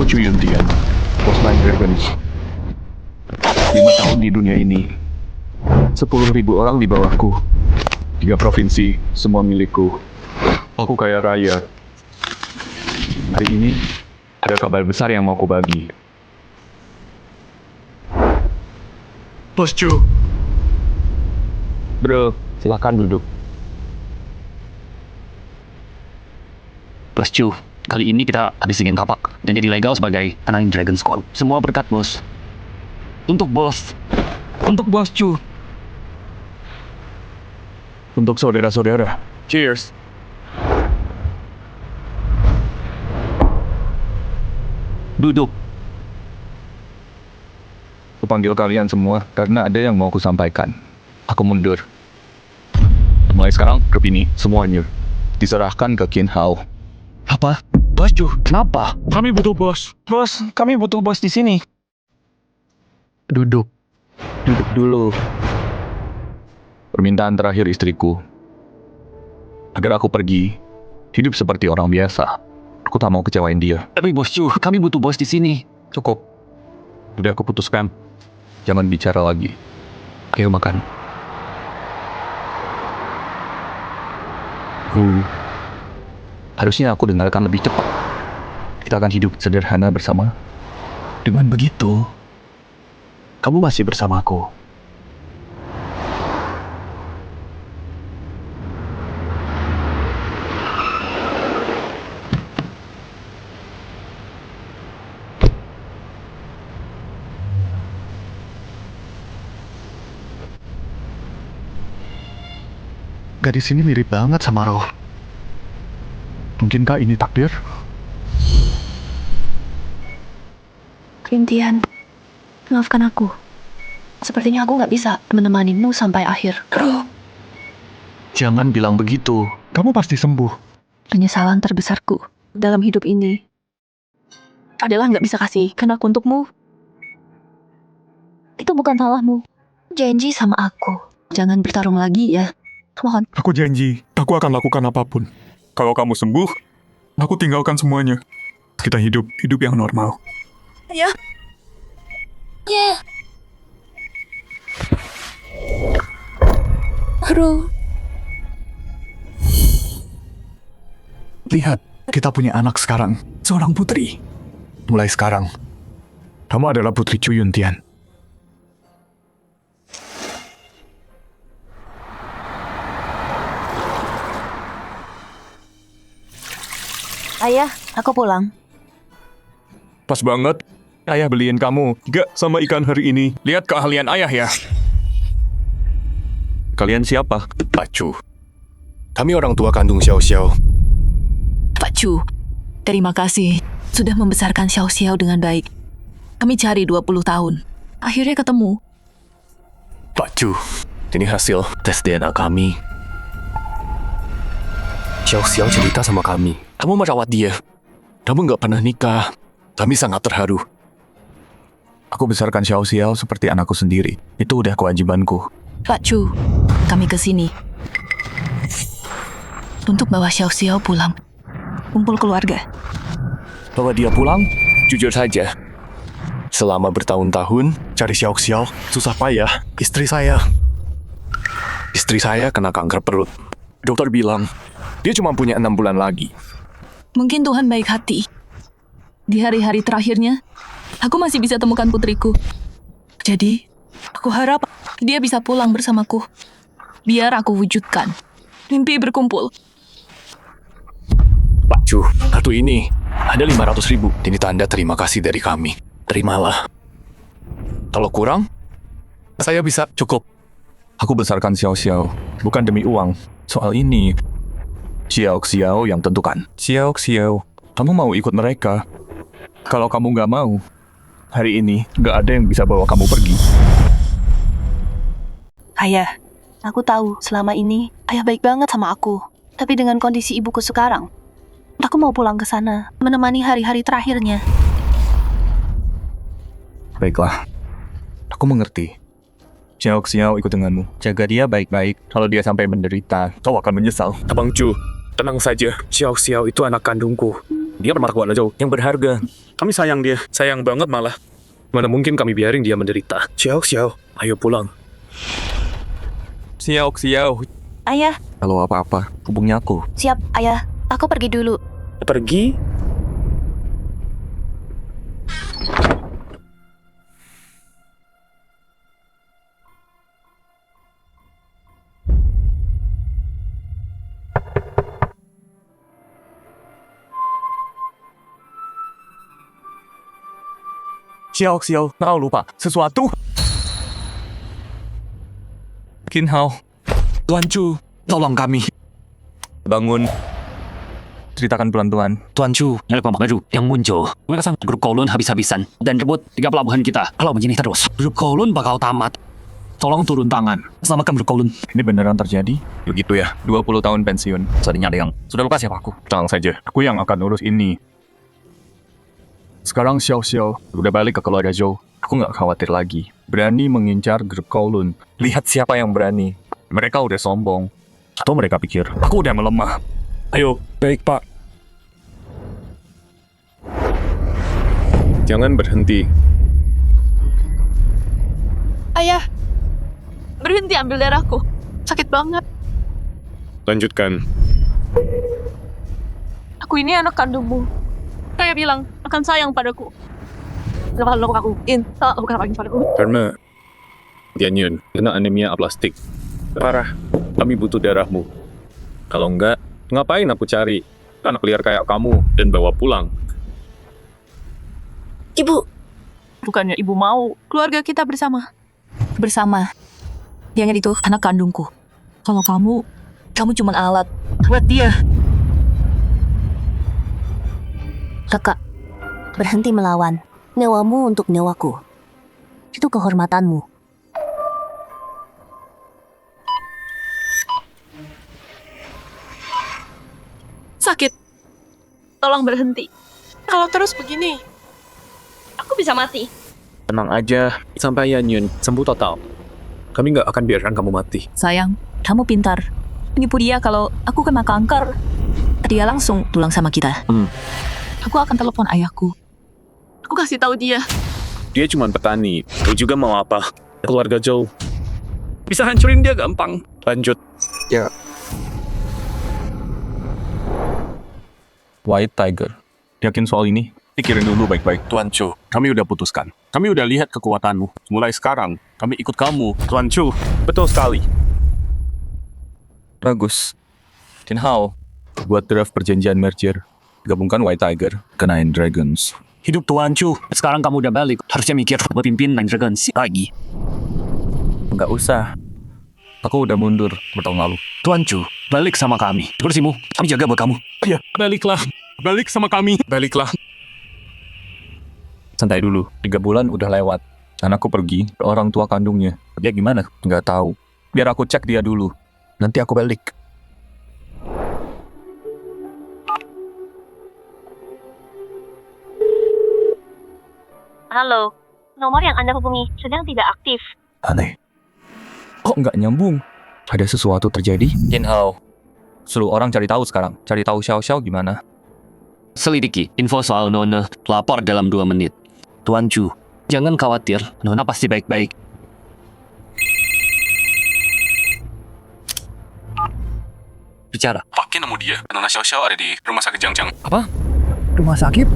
Aku Chu Yuntian, Bosman Dragons. 5 tahun di dunia ini. 10.000 orang di bawahku. 3 provinsi, semua milikku. Aku kaya raya. Hari ini, ada kabar besar yang mau aku bagi. Bos Chu. Bro, silakan duduk. Bos Chu, kali ini kita habis ingin kapak dan jadi legal sebagai anak Dragon Squad. Semua berkat bos. Untuk bos. Untuk bos Chu. Untuk saudara-saudara. Cheers. Duduk. Aku panggil kalian semua karena ada yang mau aku sampaikan. Aku mundur. Mulai sekarang, grup ini semuanya diserahkan ke Qin Hao. Apa? Bos Chu, kenapa? Kami butuh bos. Bos, kami butuh bos di sini. Duduk. Duduk dulu. Permintaan terakhir istriku. Agar aku pergi, hidup seperti orang biasa. Aku tak mau kecewain dia. Tapi bos Chu, kami butuh bos di sini. Cukup. Udah aku putuskan. Jangan bicara lagi. Ayo makan. Harusnya aku dengarkan lebih cepat. Kita akan hidup sederhana bersama. Dengan begitu, kamu masih bersamaku. Gadis ini mirip banget sama Roh. Mungkinkah ini takdir? Yuntian, maafkan aku. Sepertinya aku nggak bisa menemanimu sampai akhir. Jangan bilang begitu. Kamu pasti sembuh. Penyesalan terbesarku dalam hidup ini adalah nggak bisa kasihkan aku untukmu. Itu bukan salahmu. Janji sama aku. Jangan bertarung lagi ya. Mohon. Aku janji, aku akan lakukan apapun. Kalau kamu sembuh, aku tinggalkan semuanya. Kita hidup yang normal. Ya. Ya. Bro. Lihat, kita punya anak sekarang. Seorang putri. Mulai sekarang, kamu adalah putri Chu Yuntian. Ayah, aku pulang. Pas banget. Ayah beliin kamu 3 sama ikan hari ini. Lihat keahlian ayah ya. Kalian siapa? Pak Chu. Kami orang tua kandung Xiao Xiao. Pak Chu, terima kasih sudah membesarkan Xiao Xiao dengan baik. Kami cari 20 tahun. Akhirnya ketemu. Pak Chu, ini hasil tes DNA kami. Xiao Xiao cerita sama kami. Kamu merawat dia. Kamu nggak pernah nikah. Kami sangat terharu. Aku besarkan Xiao Xiao seperti anakku sendiri. Itu udah kewajibanku. Pak Chu, kami ke sini untuk bawa Xiao Xiao pulang. Kumpul keluarga. Bawa dia pulang, jujur saja. Selama bertahun-tahun, cari Xiao Xiao susah payah. Istri saya kena kanker perut. Dokter bilang, dia cuma punya 6 bulan lagi. Mungkin Tuhan baik hati. Di hari-hari terakhirnya, aku masih bisa temukan putriku. Jadi, aku harap dia bisa pulang bersamaku. Biar aku wujudkan mimpi berkumpul. Pak Chu, kartu ini ada 500.000. Ini tanda terima kasih dari kami. Terimalah. Kalau kurang, saya bisa cukup. Aku besarkan Xiao Xiao, bukan demi uang. Soal ini, Xiao Xiao yang tentukan. Xiao Xiao, kamu mau ikut mereka? Kalau kamu nggak mau, hari ini nggak ada yang bisa bawa kamu pergi. Ayah, aku tahu selama ini ayah baik banget sama aku. Tapi dengan kondisi ibuku sekarang, aku mau pulang ke sana, menemani hari-hari terakhirnya. Baiklah, aku mengerti. Xiao Xiao ikut denganmu. Jaga dia baik-baik. Kalau dia sampai menderita, kau akan menyesal. Abang Chu, tenang saja. Xiao Xiao itu anak kandungku. Dia permata Guanajo yang berharga. Kami sayang dia. Sayang banget malah. Mana mungkin kami biarin dia menderita. Xiao, ayo pulang. Xiao. Ayah, Kalau apa-apa, hubungi aku. siap, ayah. Aku pergi dulu. Pergi? Xiao, kau lupa sesuatu. Qin Hao, Tuan Chu, tolong kami. Bangun. Ceritakan pelan-pelan. Tuan Chu, nyalek baru yang muncul. Mereka sang grup Kowloon habis-habisan dan rebut 3 pelabuhan kita. Kalau begini terus, grup Kowloon bakal tamat. Tolong turun tangan. Selamatkan grup Kowloon. Ini beneran terjadi? Begitu ya, 20 tahun pensiun. Tadinya ada yang sudah lupa siapa aku. Tenang saja, aku yang akan urus ini. Sekarang Xiao udah balik ke keluarga Zhou. Aku nggak khawatir lagi. Berani mengincar grup Kowloon. Lihat siapa yang berani. Mereka udah sombong. Atau mereka pikir aku udah melemah. Ayo. Baik, Pak. Jangan berhenti. Ayah, berhenti ambil darahku. Sakit banget. Lanjutkan. Aku ini anak kandungmu. Saya bilang akan sayang padaku. Kenapa lo aku? Tak lakukan apa padaku. Karena Dianyun kena anemia aplastik. Parah. Kami butuh darahmu. Kalau enggak, ngapain aku cari anak liar kayak kamu dan bawa pulang? Ibu, Bukannya ibu mau keluarga kita bersama. Bersama. Dia itu anak kandungku. Kalau kamu cuma alat buat dia. Kakak, berhenti melawan. Nyawamu untuk nyawaku. Itu kehormatanmu. Sakit. Tolong berhenti. Kalau terus begini, aku bisa mati. Tenang aja, sampai Yanyun sembuh total. Kami nggak akan biarkan kamu mati. Sayang, kamu pintar. Menipu dia kalau aku kena kanker. Dia langsung tulang sama kita. Aku akan telepon ayahku. Aku kasih tahu dia. Dia cuma petani. Lu juga mau apa? Keluarga Zhou. Bisa hancurin dia gampang. Lanjut. White Tiger. Yakin soal ini? Pikirin dulu baik-baik. Tuan Chu. Kami udah putuskan. Kami udah lihat kekuatanmu. Mulai sekarang, kami ikut kamu. Tuan Chu. Betul sekali. Bagus. Qin Hao, buat draft perjanjian merger. Gabungkan White Tiger ke Nine Dragons. Hidup Tuan Chu. Sekarang kamu udah balik. Harusnya mikir berpimpin Nine Dragons lagi. Nggak usah. Aku udah mundur bertahun lalu. Tuan Chu, balik sama kami. Kursimu, kami jaga buat kamu. Ya, baliklah. Balik sama kami. Baliklah. Santai dulu. 3 bulan udah lewat. Dan aku pergi ke orang tua kandungnya. Dia gimana? Nggak tahu. Biar aku cek dia dulu. Nanti aku balik. Halo, nomor yang Anda hubungi sedang tidak aktif. Aneh. Kok nggak nyambung? Ada sesuatu terjadi? Qin Hao, suruh orang cari tahu sekarang. Cari tahu Xiao gimana. Selidiki info soal Nona. Lapor dalam 2 menit. Tuan Chu, jangan khawatir. Nona pasti baik-baik. Bicara. Pakai nemu dia. Nona Xiao ada di rumah sakit Jiangjiang. Apa? Rumah sakit?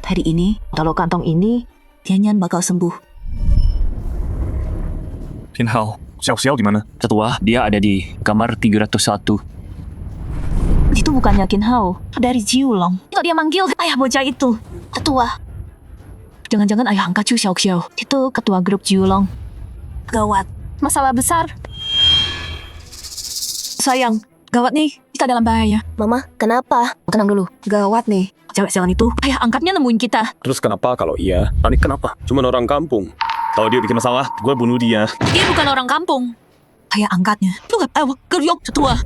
Hari ini, kalau kantong ini, Tianyan bakal sembuh. Qin Hao, Xiao di mana? Ketua, dia ada di kamar 301. Itu bukannya Qin Hao, dari Jiulong. Kok dia manggil ayah bocah itu? Ketua, Jangan-jangan ayah angkat Chu Xiao. Itu ketua grup Jiulong. Gawat. Masalah besar. Sayang, gawat nih. Kita dalam bahaya. Mama, kenapa? Tenang dulu. Gawat nih. Cewek jalan itu, ayah angkatnya nemuin kita. Terus kenapa kalau iya? Panik kenapa? Cuma orang kampung. Kalau dia bikin masalah, gue bunuh dia. Dia bukan orang kampung. Ayah angkatnya. Lu gak tahu, geryok ketua.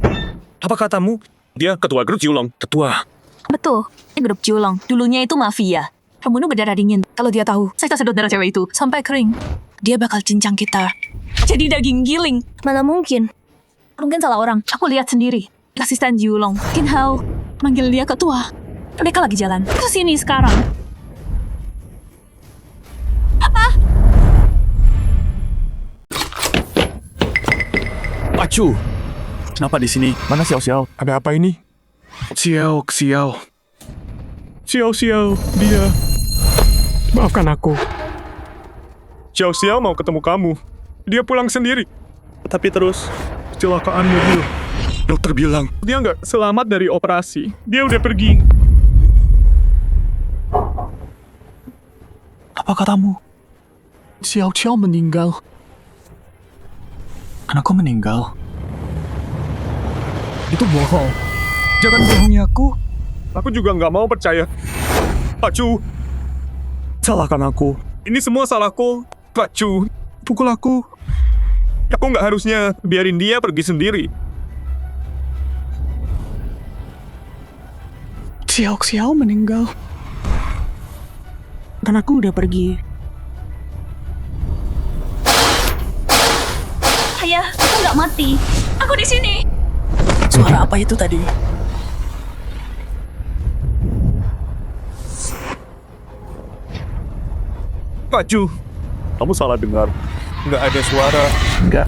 Apa katamu? Dia ketua grup Jiulong. Ketua. Betul, ini grup Jiulong. Dulunya itu mafia. Pembunuh berdarah dingin. Kalau dia tahu, saya tak sedot darah cewek itu sampai kering. Dia bakal cincang kita. Jadi daging giling. Mana mungkin. Mungkin salah orang. Aku lihat sendiri. Asisten Yulong, Qin Hao, manggil dia ketua. Mereka lagi jalan ke sini sekarang. Pacu, kenapa di sini? Mana Xiao Xiao? Ada apa ini? Xiao, Dia. Maafkan aku. Xiao Xiao mau ketemu kamu. Dia pulang sendiri. Tapi terus, kecelakaan mobil. dokter bilang. Dia nggak selamat dari operasi. Dia udah pergi. Apa katamu? Xiao Xiao meninggal. Anakku meninggal. Itu bohong. Jangan bohongi aku. Aku juga nggak mau percaya. Pacu, salahkan aku. Ini semua salahku. Pacu, pukul aku. Aku nggak harusnya biarin dia pergi sendiri. Xiao Xiao meninggal. Kan aku udah pergi. Ayah, aku nggak mati. Aku di sini. Suara apa itu tadi? Pacu, kamu salah dengar. Nggak ada suara. Enggak.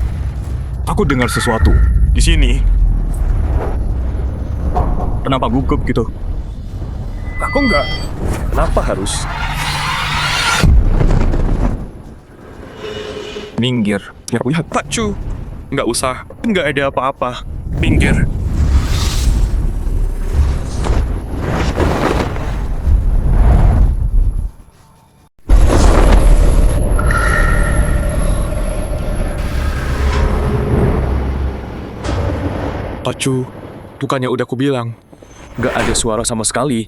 Aku dengar sesuatu di sini. Kenapa gugup gitu? Aku nggak. Kenapa harus? Minggir. Ya, lihat Pacu. Nggak usah. Nggak ada apa-apa. Minggir. Pacu, bukannya udah ku bilang. Nggak ada suara sama sekali.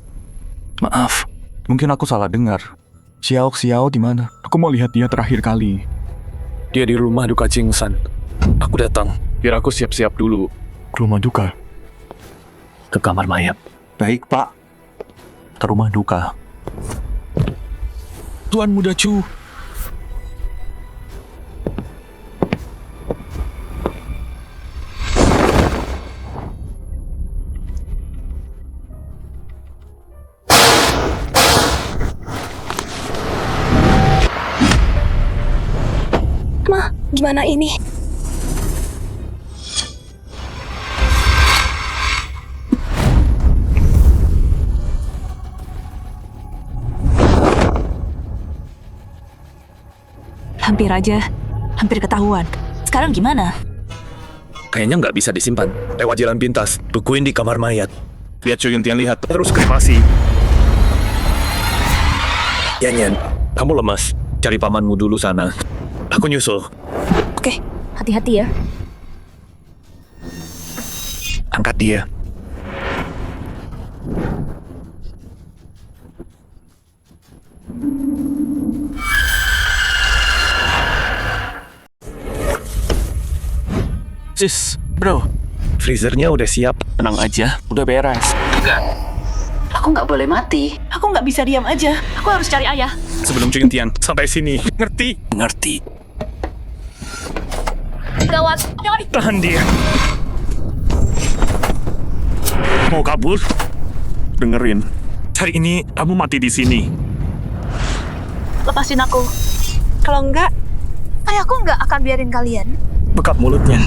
Maaf, mungkin aku salah dengar. Xiao Xiao di mana? Aku mau lihat dia terakhir kali. Dia di rumah duka Jingsan. Aku datang, biar aku siap-siap dulu. Ke rumah duka. Ke kamar mayat. Baik, Pak. Ke rumah duka. Tuan Muda Chu. Ma, gimana ini? Hampir aja. Hampir ketahuan. Sekarang gimana? Kayaknya nggak bisa disimpan. Lewat jalan pintas, bukuin di kamar mayat. Biar Chu Yuntian lihat. Terus kremasi. Yanyan, kamu lemas. Cari pamanmu dulu sana. Aku nyusul. Oke, hati-hati ya. Angkat dia. Sis, bro. Freezernya udah siap. Tenang aja, udah beres. Aku nggak boleh mati. Aku nggak bisa diam aja. Aku harus cari ayah. Sebelum Chu Yuntian sampai sini. Ngerti? Ngerti. Gawat, jangan di... Tahan dia. Mau kabur? Dengerin. Hari ini kamu mati di sini. Lepasin aku. Kalau enggak, ayahku nggak akan biarin kalian. Bekap mulutnya.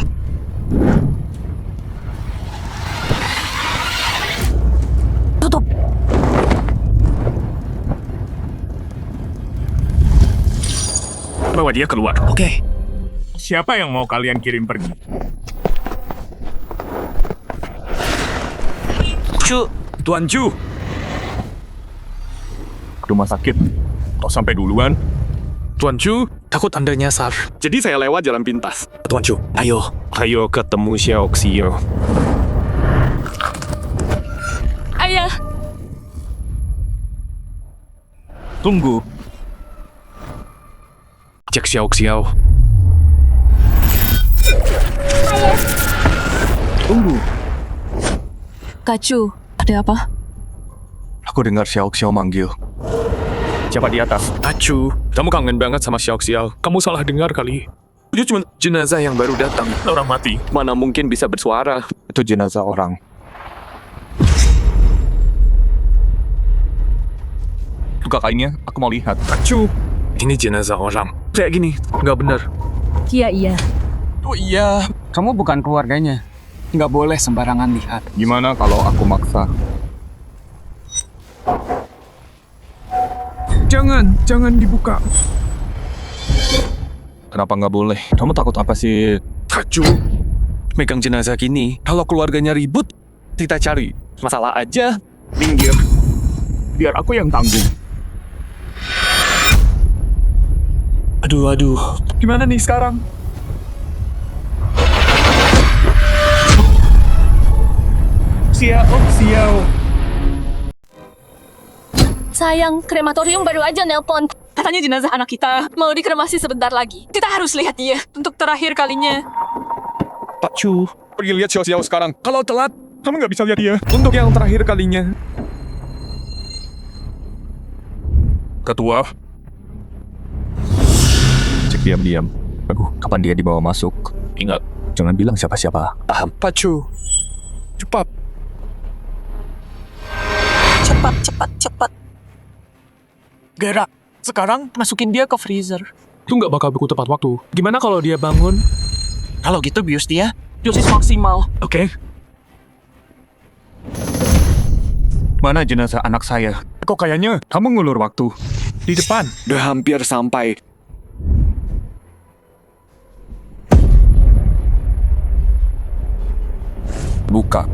Tutup. Bawa dia keluar. Oke. Siapa yang mau kalian kirim pergi? Chu. Tuan Chu. Rumah sakit. Kok sampai duluan? Tuan Chu, takut Anda nyasar. Jadi saya lewat jalan pintas. Tuan Chu, ayo. Ayo ketemu Xiao Xiao. Ayah. Tunggu. Cek Xiao Xiao. Tunggu. Kacu, ada apa? Aku dengar Xiao Xiao manggil. Siapa di atas? Acu, kamu kangen banget sama Xiao Xiao. Kamu salah dengar kali. Itu cuma jenazah yang baru datang. Orang mati. Mana mungkin bisa bersuara? Itu jenazah orang. Buka kainnya, aku mau lihat. Acu, ini jenazah orang. Kayak gini, nggak benar. Iya. Oh iya, Kamu bukan keluarganya. Nggak boleh sembarangan lihat. Gimana kalau aku maksa? Jangan dibuka. Kenapa nggak boleh? Kamu takut apa sih? Acu, megang jenazah gini, kalau keluarganya ribut, kita cari masalah aja. Minggir. Biar aku yang tanggung. Aduh. Gimana nih sekarang? Siao. Sayang, krematorium baru aja nelpon. Katanya jenazah anak kita mau dikremasi sebentar lagi. Kita harus lihat dia untuk terakhir kalinya. Pak Chu, pergi lihat Xiao Xiao sekarang. Kalau telat, kamu nggak bisa lihat dia. Untuk yang terakhir kalinya. Ketua. Cek diam-diam. Aduh, kapan dia dibawa masuk? Ingat, Jangan bilang siapa-siapa. paham. Pacu, cepat. Cepat. Gerak. Sekarang masukin dia ke freezer. Itu nggak bakal beku tepat waktu. Gimana kalau dia bangun? Kalau gitu bius dia dosis maksimal. Oke. Mana jenazah anak saya? Kok kayaknya kamu ngulur waktu. Di depan. Udah hampir sampai. Buka.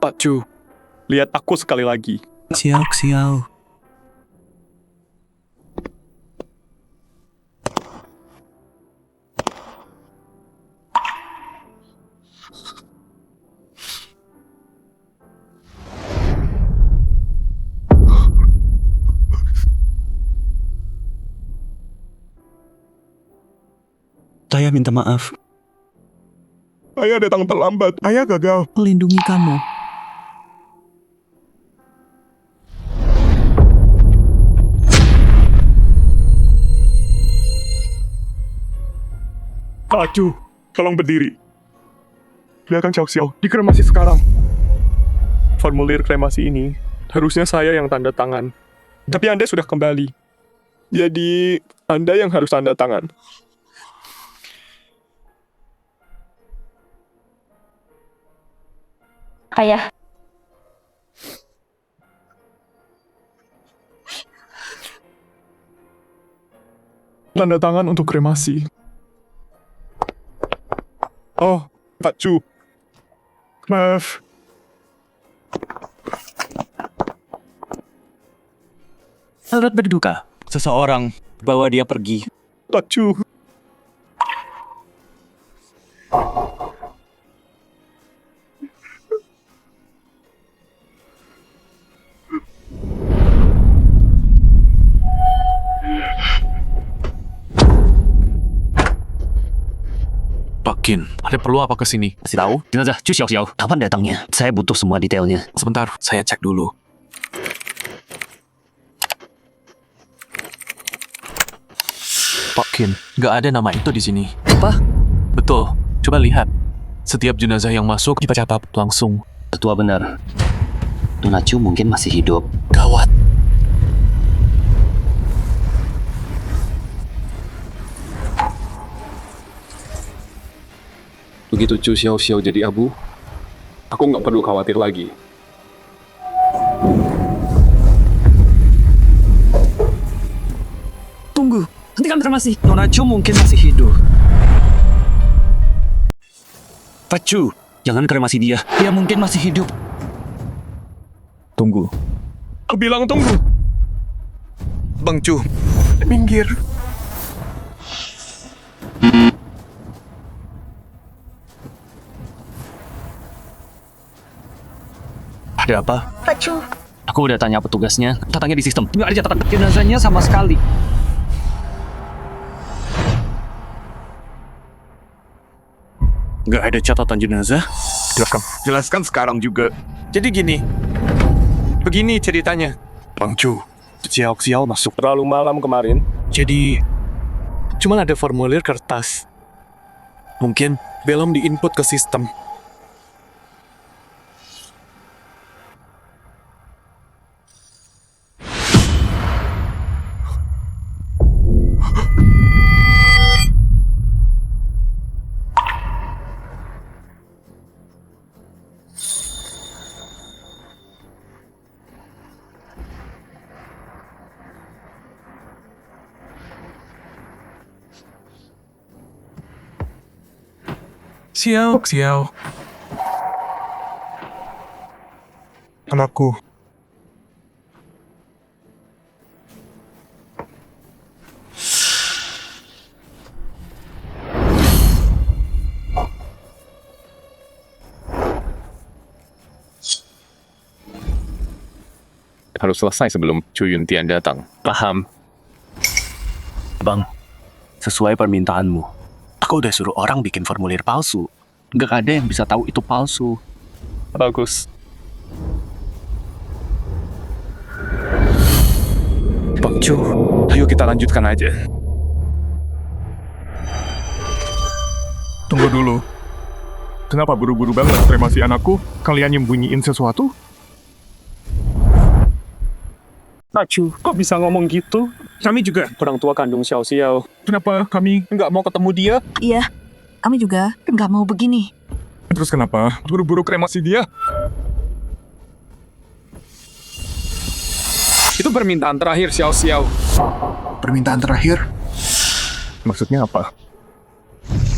Pak Chu, lihat aku sekali lagi. Xiao. Saya minta maaf, Ayah datang terlambat. Ayah gagal. melindungi kamu. Pak Chu, tolong berdiri. Lihatkan Xiao Xiao, dikremasi sekarang. Formulir kremasi ini harusnya saya yang tanda tangan. Tapi Anda sudah kembali. Jadi, Anda yang harus tanda tangan. Ayah, Tanda tangan untuk kremasi. Oh, Pak Chu. Maaf. Turut berduka. Seseorang bawa dia pergi. Pak Chu. Pak Kin, ada perlu apa ke sini? Kasih tahu, jenazah Chu Xiao. Kapan datangnya? Saya butuh semua detailnya. Sebentar, saya cek dulu. Pak Kin, nggak ada nama itu di sini. Apa? Betul, coba lihat. Setiap jenazah yang masuk dicatat langsung. Ketua benar. Nona Chu mungkin masih hidup. Gawat. Begitu Chu Xiao Xiao jadi abu, aku nggak perlu khawatir lagi. Tunggu, hentikan kremasi. Nona Chu mungkin masih hidup. Pak Chu, jangan kremasi dia. Dia mungkin masih hidup. Tunggu. Aku bilang tunggu. Bang Chu, Minggir. Ada apa? Pak Chu. Aku udah tanya petugasnya. Datangnya di sistem. Nggak ada catatan jenazahnya sama sekali. Nggak ada catatan jenazah? Jelaskan sekarang juga. Jadi gini. Begini ceritanya. Bang Chu, Xiao Xiao masuk. Terlalu malam kemarin. Jadi, cuman ada formulir kertas. Mungkin belum diinput ke sistem. Xiao. Anakku. Harus selesai sebelum Chu Yuntian datang. Paham. Bang, sesuai permintaanmu, aku udah suruh orang bikin formulir palsu. Nggak ada yang bisa tahu itu palsu. Bagus. Bang Chu, ayo kita lanjutkan aja. Tunggu dulu. Kenapa buru-buru banget kremasi anakku? Kalian nyembunyiin sesuatu? Pak Chu, kok bisa ngomong gitu? Kami juga orang tua kandung Xiao Xiao. Kenapa kami nggak mau ketemu dia? Iya, kami juga nggak mau begini. Terus kenapa buru-buru kremasi dia? Itu permintaan terakhir Xiao Xiao. Permintaan terakhir? Maksudnya apa?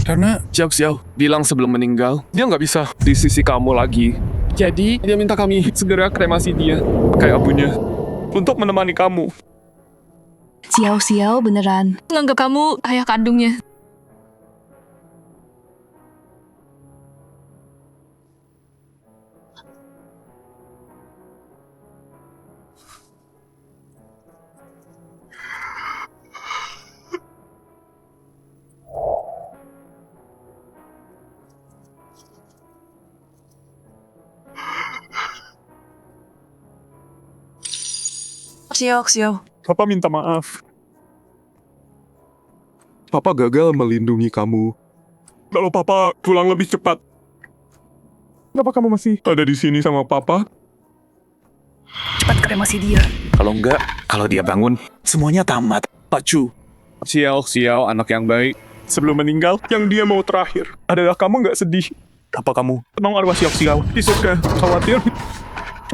Karena Xiao Xiao bilang sebelum meninggal, dia nggak bisa di sisi kamu lagi. Jadi, dia minta kami segera kremasi dia, kayak abunya, untuk menemani kamu. Xiao beneran nganggap kamu ayah kandungnya. Xiao. Papa minta maaf. Papa gagal melindungi kamu. Kalau Papa pulang lebih cepat. Kenapa kamu masih ada di sini sama Papa? Cepat kremasi dia. Kalau enggak, kalau dia bangun, semuanya tamat. Pak Chu, Xiao anak yang baik. Sebelum meninggal, yang dia mau terakhir adalah kamu nggak sedih. Apa kamu? Tenang arwah Xiao. Di surga, khawatir.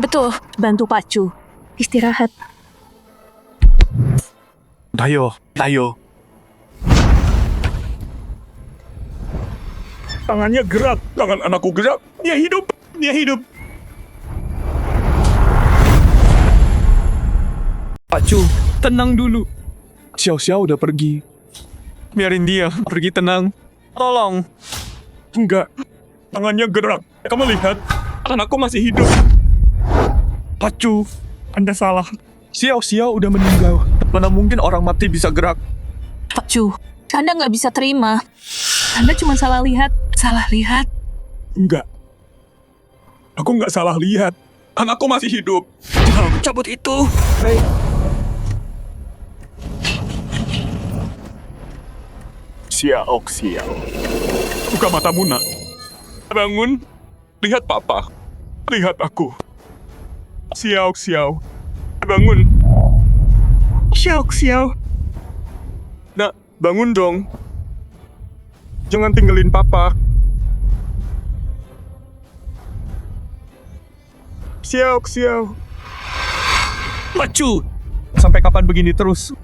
Betul. Bantu Pak Chu. Istirahat. Tayo. Tangannya gerak. Tangan anakku gerak. Dia hidup. Pak Chu, tenang dulu. Xiao udah pergi. Biarin dia pergi tenang. Tolong. Enggak. Tangannya gerak. Kamu lihat, anakku masih hidup. Pak Chu, Anda salah. Xiao udah meninggal. Mana mungkin orang mati bisa gerak? Pak Chu, Anda nggak bisa terima. Anda cuma salah lihat. Enggak. Aku nggak salah lihat. Anakku masih hidup. Cabut itu. Xiao. Buka matamu, nak. Bangun. Lihat Papa. Lihat aku. Xiao. Bangun. Xiao. Nak, bangun dong. Jangan tinggalin Papa. Xiao. Pak Chu, sampai kapan begini terus?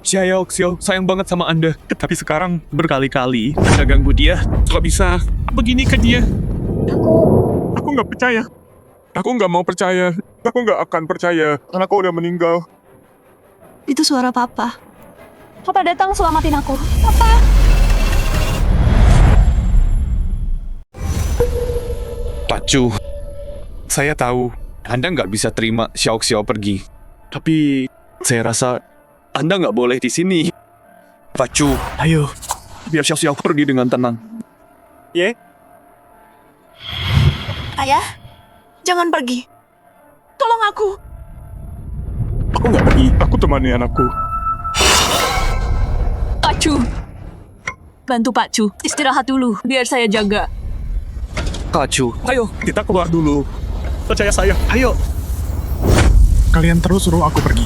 Xiao, sayang banget sama Anda. Tapi sekarang berkali-kali Anda ganggu dia. Kok bisa begini ke dia? Aku nggak percaya. Aku nggak mau percaya. Aku nggak akan percaya. Anakku udah meninggal. Itu suara Papa. Papa datang selamatin aku. Papa. Pak Chu, saya tahu Anda nggak bisa terima Xiao pergi. Tapi saya rasa Anda nggak boleh di sini. Pak Chu, ayo, biar Xiao pergi dengan tenang. Ayah, jangan pergi. Tolong aku. Aku nggak pergi. Aku temani anakku. Pak Chu. Bantu Pak Chu. Istirahat dulu, biar saya jaga. Kacu. Ayo, kita keluar dulu. Percaya saya. Ayo. Kalian terus suruh aku pergi.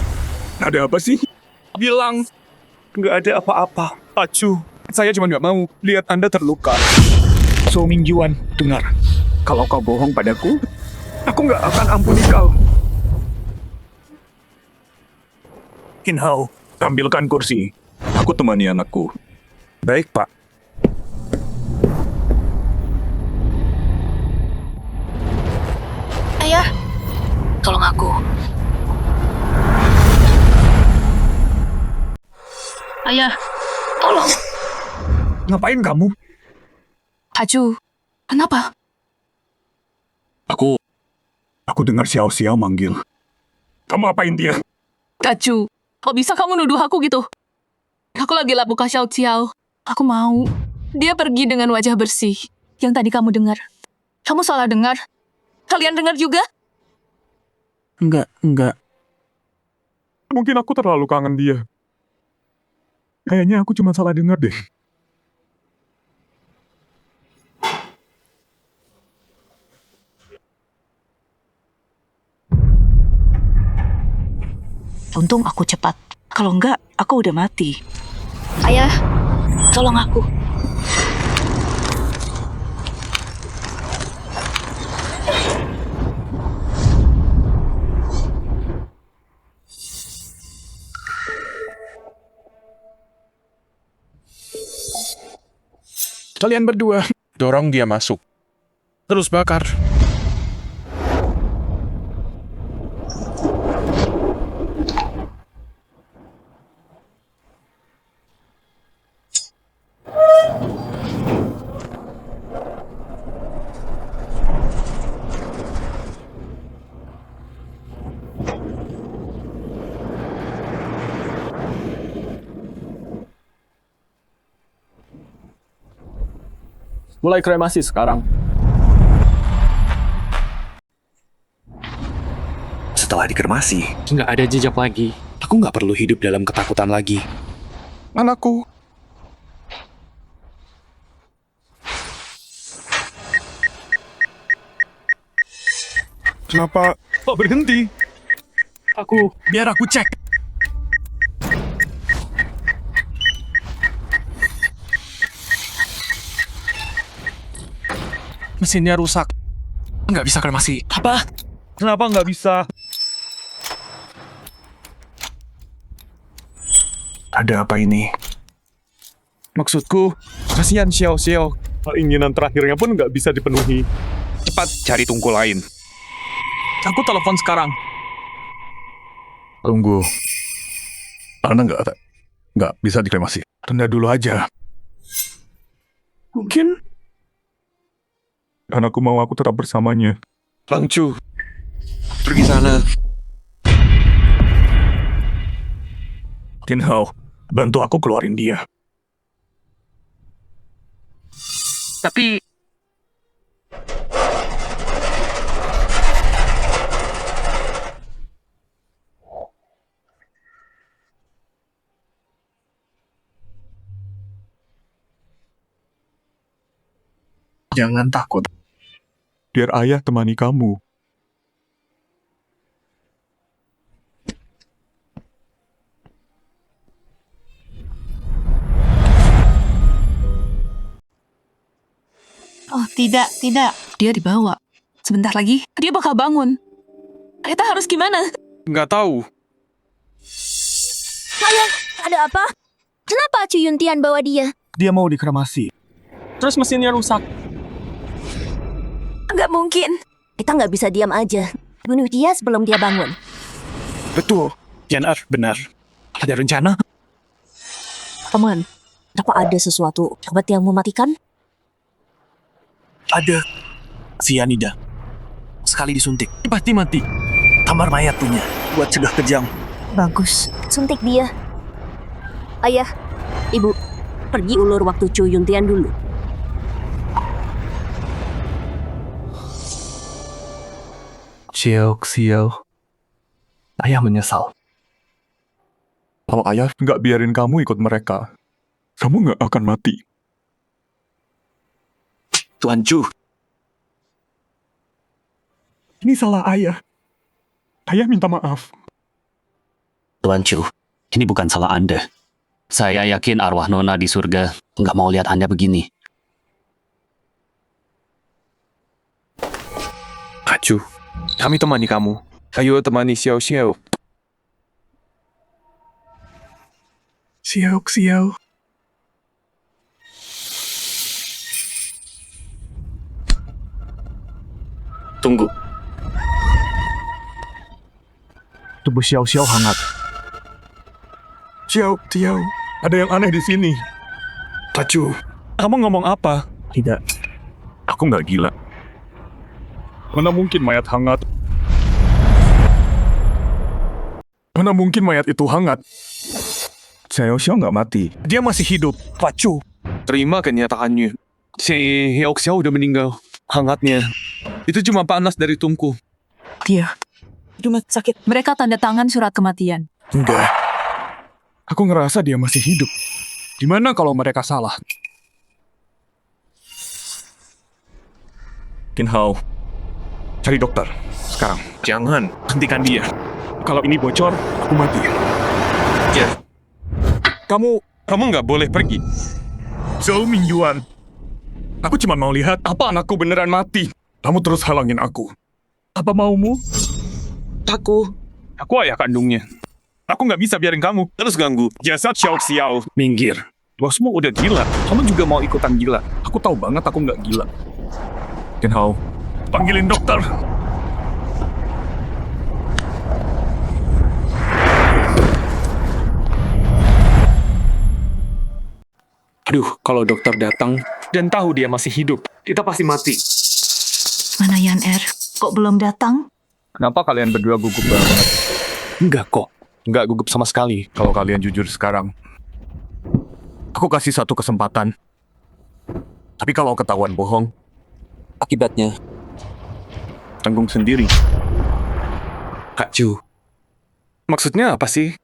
Ada apa sih? Bilang. Nggak ada apa-apa. Acu, saya cuma nggak mau lihat Anda terluka. So Mingjuan, dengar. Kalau kau bohong padaku, aku nggak akan ampuni kau. Kinhao, ambilkan kursi. Aku temani anakku. Baik, Pak. Ayah, tolong aku. Ayah, tolong. Ngapain kamu? Pak Chu, kenapa? Aku dengar Xiao Xiao manggil. Kamu apain dia? Kak Chu, kok bisa kamu nuduh aku gitu? Aku lagi lapuk ke Xiao Xiao. Aku mau. Dia pergi dengan wajah bersih. Yang tadi kamu dengar. Kamu salah dengar. Kalian dengar juga? Enggak. Mungkin aku terlalu kangen dia. Kayaknya aku cuma salah dengar deh. Untung aku cepat. Kalau enggak, aku udah mati. Ayah, tolong aku. Kalian berdua. Dorong dia masuk. Terus bakar. Mulai kremasi sekarang. Setelah dikremasi, Nggak ada jejak lagi. aku nggak perlu hidup dalam ketakutan lagi. Anakku. Kenapa? Kok berhenti? Biar aku cek. Mesinnya rusak. Nggak bisa kremasi. Apa? Kenapa nggak bisa? Ada apa ini? Maksudku, kasihan Xiao Xiao. Keinginan terakhirnya pun nggak bisa dipenuhi. Cepat cari tungku lain. Aku telepon sekarang. Tunggu. Karena nggak bisa dikremasi. Tunda dulu aja. Mungkin Dan aku mau aku tetap bersamanya. Bang Chu, pergi sana. Kinhao, bantu aku keluarin dia. Tapi Jangan takut. Biar ayah temani kamu. Oh, tidak. Dia dibawa. Sebentar lagi, dia bakal bangun. Kita harus gimana? nggak tahu. Ayah, ada apa? Kenapa Cu Yuntian bawa dia? Dia mau dikremasi. Terus mesinnya rusak. Nggak mungkin. Kita nggak bisa diam aja. Bunuh dia sebelum dia bangun. Betul. Yanar, benar. Ada rencana? Teman, apa ada sesuatu obat yang mematikan? Ada. Sianida. Sekali disuntik. Pasti mati. Kamar mayat punya. Buat cegah kejang. Bagus. Suntik dia. Ayah, Ibu, pergi ulur waktu Cu Yuntian dulu. Xiao. Ayah menyesal. Kalau ayah nggak biarin kamu ikut mereka, kamu nggak akan mati. Tuan Chu, Ini salah ayah. Ayah minta maaf. Tuan Chu, ini bukan salah Anda. Saya yakin arwah Nona di surga nggak mau lihat Anda begini. Kak Chu, kami temani kamu. Ayo temani Xiao. Xiao. tunggu. Tubuh Xiao hangat. Xiao, ada yang aneh di sini. Kak Chu, kamu ngomong apa? Tidak. Aku nggak gila. Mana mungkin mayat hangat? Mana mungkin mayat itu hangat? Xiao nggak mati. Dia masih hidup. Kak Chu, Terima kenyataannya. Si Xiao udah meninggal. Hangatnya. Itu cuma panas dari tungku. Dia. Rumah sakit. Mereka tanda tangan surat kematian. enggak. Aku ngerasa dia masih hidup. Gimana kalau mereka salah? Qin Hao, cari dokter. Sekarang. Jangan, hentikan dia. Kalau ini bocor, aku mati. Ya. Kamu nggak boleh pergi. Zhou Mingyuan. Aku cuma mau lihat apa anakku beneran mati. Kamu terus halangin aku. Apa maumu? Aku ayah kandungnya. Aku nggak bisa biarin kamu terus ganggu jasad Xiao. Minggir. Lo semua udah gila. Kamu juga mau ikutan gila. Aku tahu banget aku nggak gila. Qin Hao, Panggilin dokter. Aduh, kalau dokter datang dan tahu dia masih hidup, kita pasti mati. Mana Yan Kok belum datang? kenapa kalian berdua gugup banget? Enggak kok. Enggak gugup sama sekali. Kalau kalian jujur sekarang, aku kasih satu kesempatan. Tapi kalau ketahuan bohong, Akibatnya, tanggung sendiri. Kak Chu, maksudnya apa sih?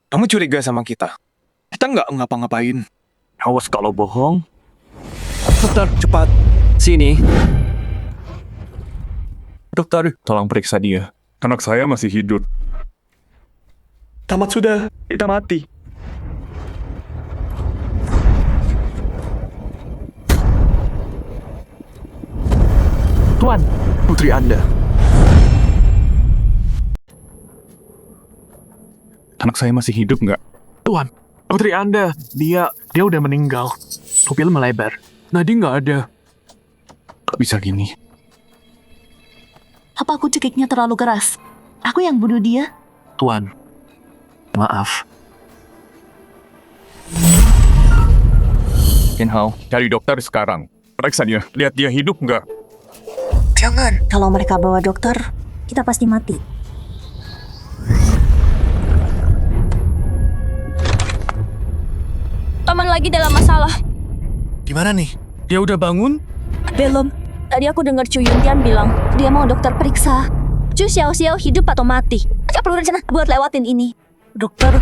Kamu curiga sama kita? Kita nggak ngapa-ngapain. Awas kalau bohong. dokter, cepat. Sini. Dokter, tolong periksa dia. Anak saya masih hidup. Tamat sudah, kita mati. Tuan, putri Anda. Anak saya masih hidup nggak? Tuan, putri Anda. Dia udah meninggal. Pupil melebar. Nadi nggak ada. Kok bisa gini? Apa aku cekiknya terlalu keras? Aku yang bunuh dia? Tuan, maaf. Qin Hao, Cari dokter sekarang. Periksa dia. Lihat dia hidup nggak? Jangan. Kalau mereka bawa dokter, kita pasti mati. Taman lagi dalam masalah. Gimana nih? Dia udah bangun? Belum. Tadi aku dengar Chu Yuntian bilang dia mau dokter periksa. Chu Xiao hidup atau mati. Kita perlu rencana buat lewatin ini. Dokter,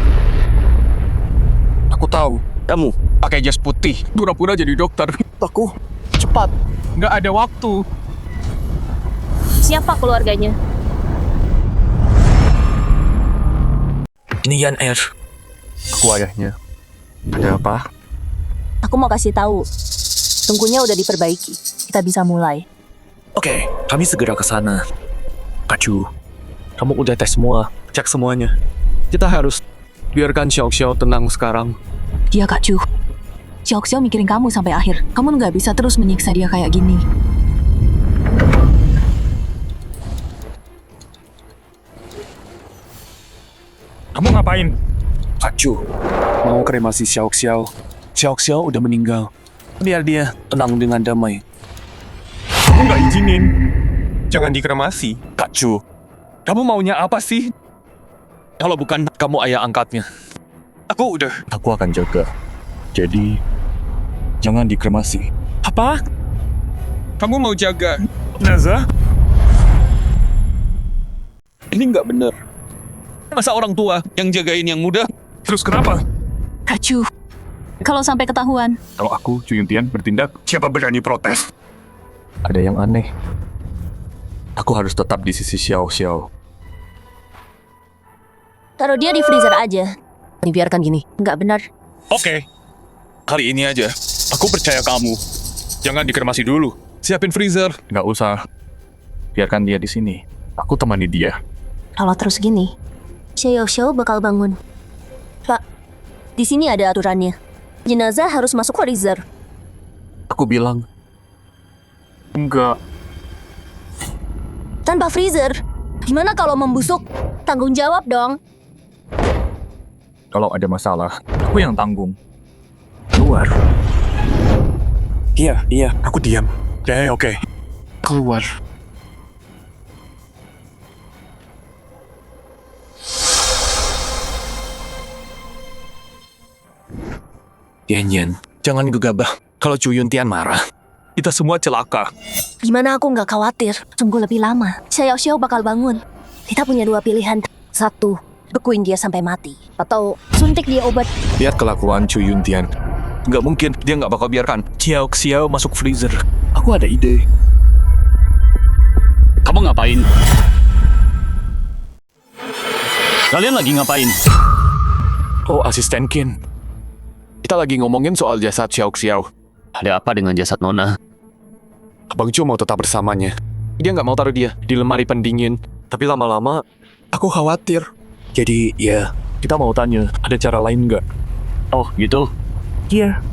Aku tahu. kamu. Pakai jas putih. Pura-pura jadi dokter. Aku, cepat. Nggak ada waktu. Siapa keluarganya? Ini Yan aku ayahnya. Ada apa? Aku mau kasih tahu. Tungkunya udah diperbaiki. Kita bisa mulai. Oke, kami segera ke sana. Kak Chu, kamu udah tes semua. Cek semuanya. Kita harus biarkan Xiao tenang sekarang. Dia Kak Chu. Xiao mikirin kamu sampai akhir. Kamu nggak bisa terus menyiksa dia kayak gini. Kamu ngapain? Kak Chu, mau kremasi Xiao. Xiao udah meninggal. Biar dia tenang dengan damai. Aku nggak izinin. Jangan dikremasi. Kak Chu, kamu maunya apa sih? Kalau bukan kamu ayah angkatnya. Aku udah. Aku akan jaga. Jadi, jangan dikremasi. Apa? Kamu mau jaga Naza? Ini nggak bener. Masa orang tua yang jagain yang muda? Terus kenapa? Kak Chu, kalau sampai ketahuan, Kalau aku, Chu Yuntian, bertindak, Siapa berani protes? ada yang aneh. Aku harus tetap di sisi Xiao Xiao. Taruh dia di freezer aja. Dibiarkan gini. Nggak benar. Oke. Kali ini aja. Aku percaya kamu. Jangan dikremasi dulu. Siapin freezer. Nggak usah. Biarkan dia di sini. Aku temani dia. Kalau terus gini, Xiao bakal bangun. Pak, di sini ada aturannya. Jenazah harus masuk freezer. Aku bilang, enggak. Tanpa freezer, gimana kalau membusuk? Tanggung jawab dong. Kalau ada masalah, aku yang tanggung. Keluar. Iya, aku diam. Oke. Keluar. Yan, jangan gegabah. Kalau Chu Yuntian marah, kita semua celaka. Gimana aku nggak khawatir? Tunggu lebih lama. Xiao bakal bangun. Kita punya dua pilihan. Satu, bekuin dia sampai mati. Atau suntik dia obat. Lihat kelakuan Chu Yuntian. Nggak mungkin, dia nggak bakal biarkan Xiao masuk freezer. Aku ada ide. Kamu ngapain? Kalian lagi ngapain? Oh, asisten Qin. Kita lagi ngomongin soal jasad Xiao. Ada apa dengan jasad Nona? Abang Chu mau tetap bersamanya. Dia nggak mau taruh dia di lemari pendingin. Tapi lama-lama, aku khawatir. Jadi, ya, kita mau tanya, ada cara lain nggak? Oh, gitu? Iya.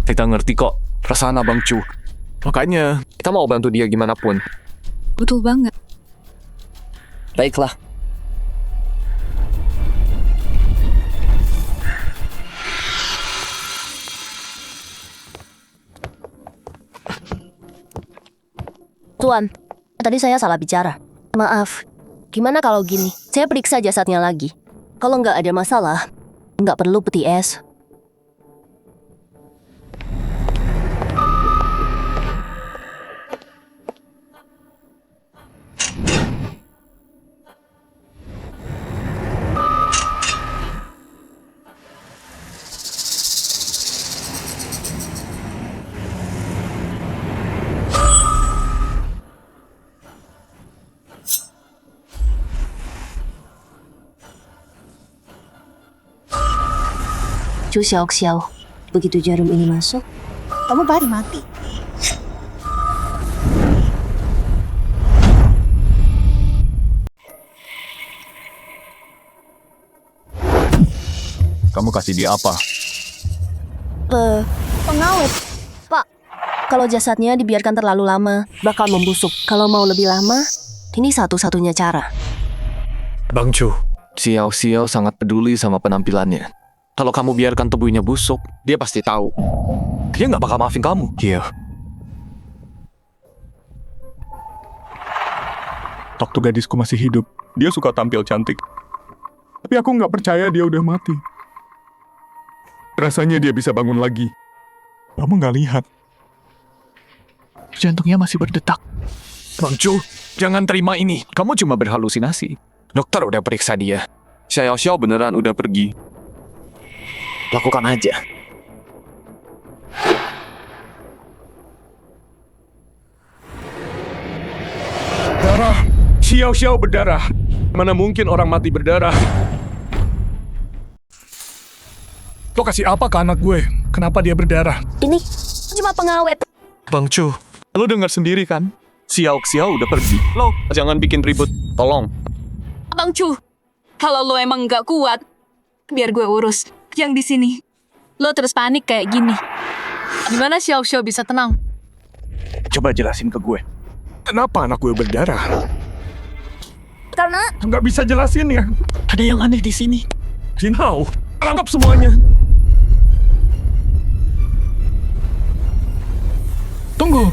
Kita ngerti kok perasaan Abang Chu. Makanya, kita mau bantu dia gimana pun. betul banget. Baiklah. Tuan, tadi saya salah bicara. Maaf. Gimana kalau gini? Saya periksa jasadnya lagi. Kalau nggak ada masalah, nggak perlu peti es. Chu Xiao, begitu jarum ini masuk, kamu pasti mati. Kamu kasih dia apa? Pengawet. Pak, kalau jasadnya dibiarkan terlalu lama, bakal membusuk. Kalau mau lebih lama, ini satu-satunya cara. Bang Chu, Xiao sangat peduli sama penampilannya. Kalau kamu biarkan tubuhnya busuk, dia pasti tahu. Dia nggak bakal maafin kamu. Iya. Waktu gadisku masih hidup, dia suka tampil cantik. Tapi aku nggak percaya dia udah mati. Rasanya dia bisa bangun lagi. Kamu nggak lihat. Jantungnya masih berdetak. Bang Chu, jangan terima ini. Kamu cuma berhalusinasi. Dokter udah periksa dia. Xiao beneran udah pergi. Lakukan aja. Darah. Xiao berdarah. Mana mungkin orang mati berdarah? Lo kasih apa ke anak gue? Kenapa dia berdarah? Ini cuma pengawet. Bang Chu, lo dengar sendiri kan? Xiao udah pergi. Lo jangan bikin ribut. Tolong. Bang Chu, kalau lo emang nggak kuat, biar gue urus. Yang di sini, lo terus panik kayak gini. Gimana Xiao bisa tenang? Coba jelasin ke gue. Kenapa anak gue berdarah? Karena Nggak bisa jelasin ya. Ada yang aneh di sini. Jinhao, tangkap semuanya. Tunggu.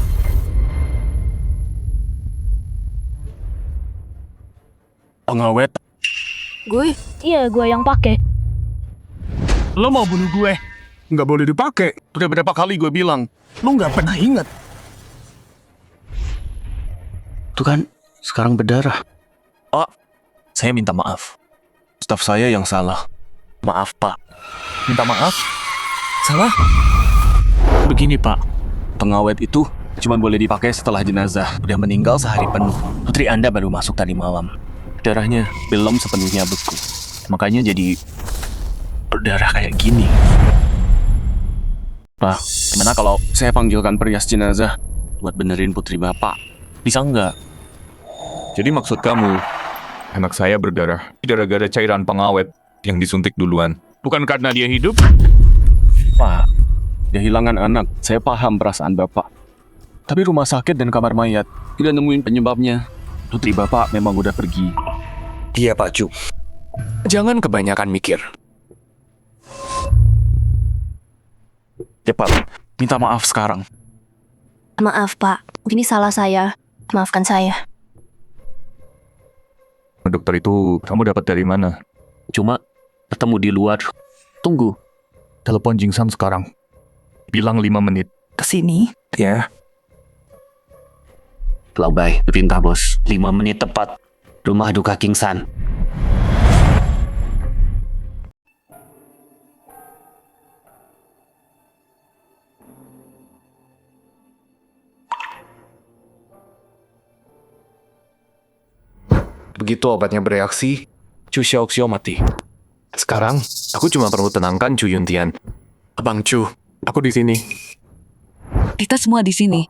Pengawet. Iya, gue yang pakai. Lo mau bunuh gue? Nggak boleh dipakai. Udah berapa kali gue bilang. Lo nggak pernah ingat. Tuh kan, sekarang berdarah. Pak, saya minta maaf. Staf saya yang salah. Maaf, Pak. Minta maaf? Salah? Begini, Pak. Pengawet itu cuma boleh dipakai setelah jenazah udah meninggal sehari penuh. Putri Anda baru masuk tadi malam. Darahnya belum sepenuhnya beku. Makanya jadi berdarah kayak gini. Pak, gimana kalau saya panggilkan perias jenazah buat benerin putri Bapak? Bisa nggak? Jadi maksud kamu, anak saya berdarah gara-gara cairan pengawet yang disuntik duluan. Bukan karena dia hidup? Pak, dia kehilangan anak. Saya paham perasaan Bapak. Tapi rumah sakit dan kamar mayat tidak nemuin penyebabnya. Putri Bapak memang udah pergi. Iya, Pak Cu. Jangan kebanyakan mikir. Cepat, minta maaf sekarang. Maaf, Pak. Ini salah saya. Maafkan saya. Dokter itu kamu dapat dari mana? Cuma ketemu di luar. Tunggu. Telepon Jingsan sekarang. Bilang 5 menit. Kesini. Ya. Labai, perintah bos. 5 menit tepat. Rumah duka King San. Begitu obatnya bereaksi, Chu Xiaoxiao mati. Sekarang, aku cuma perlu tenangkan Chu Yuntian. Abang Chu, aku di sini. Kita semua di sini.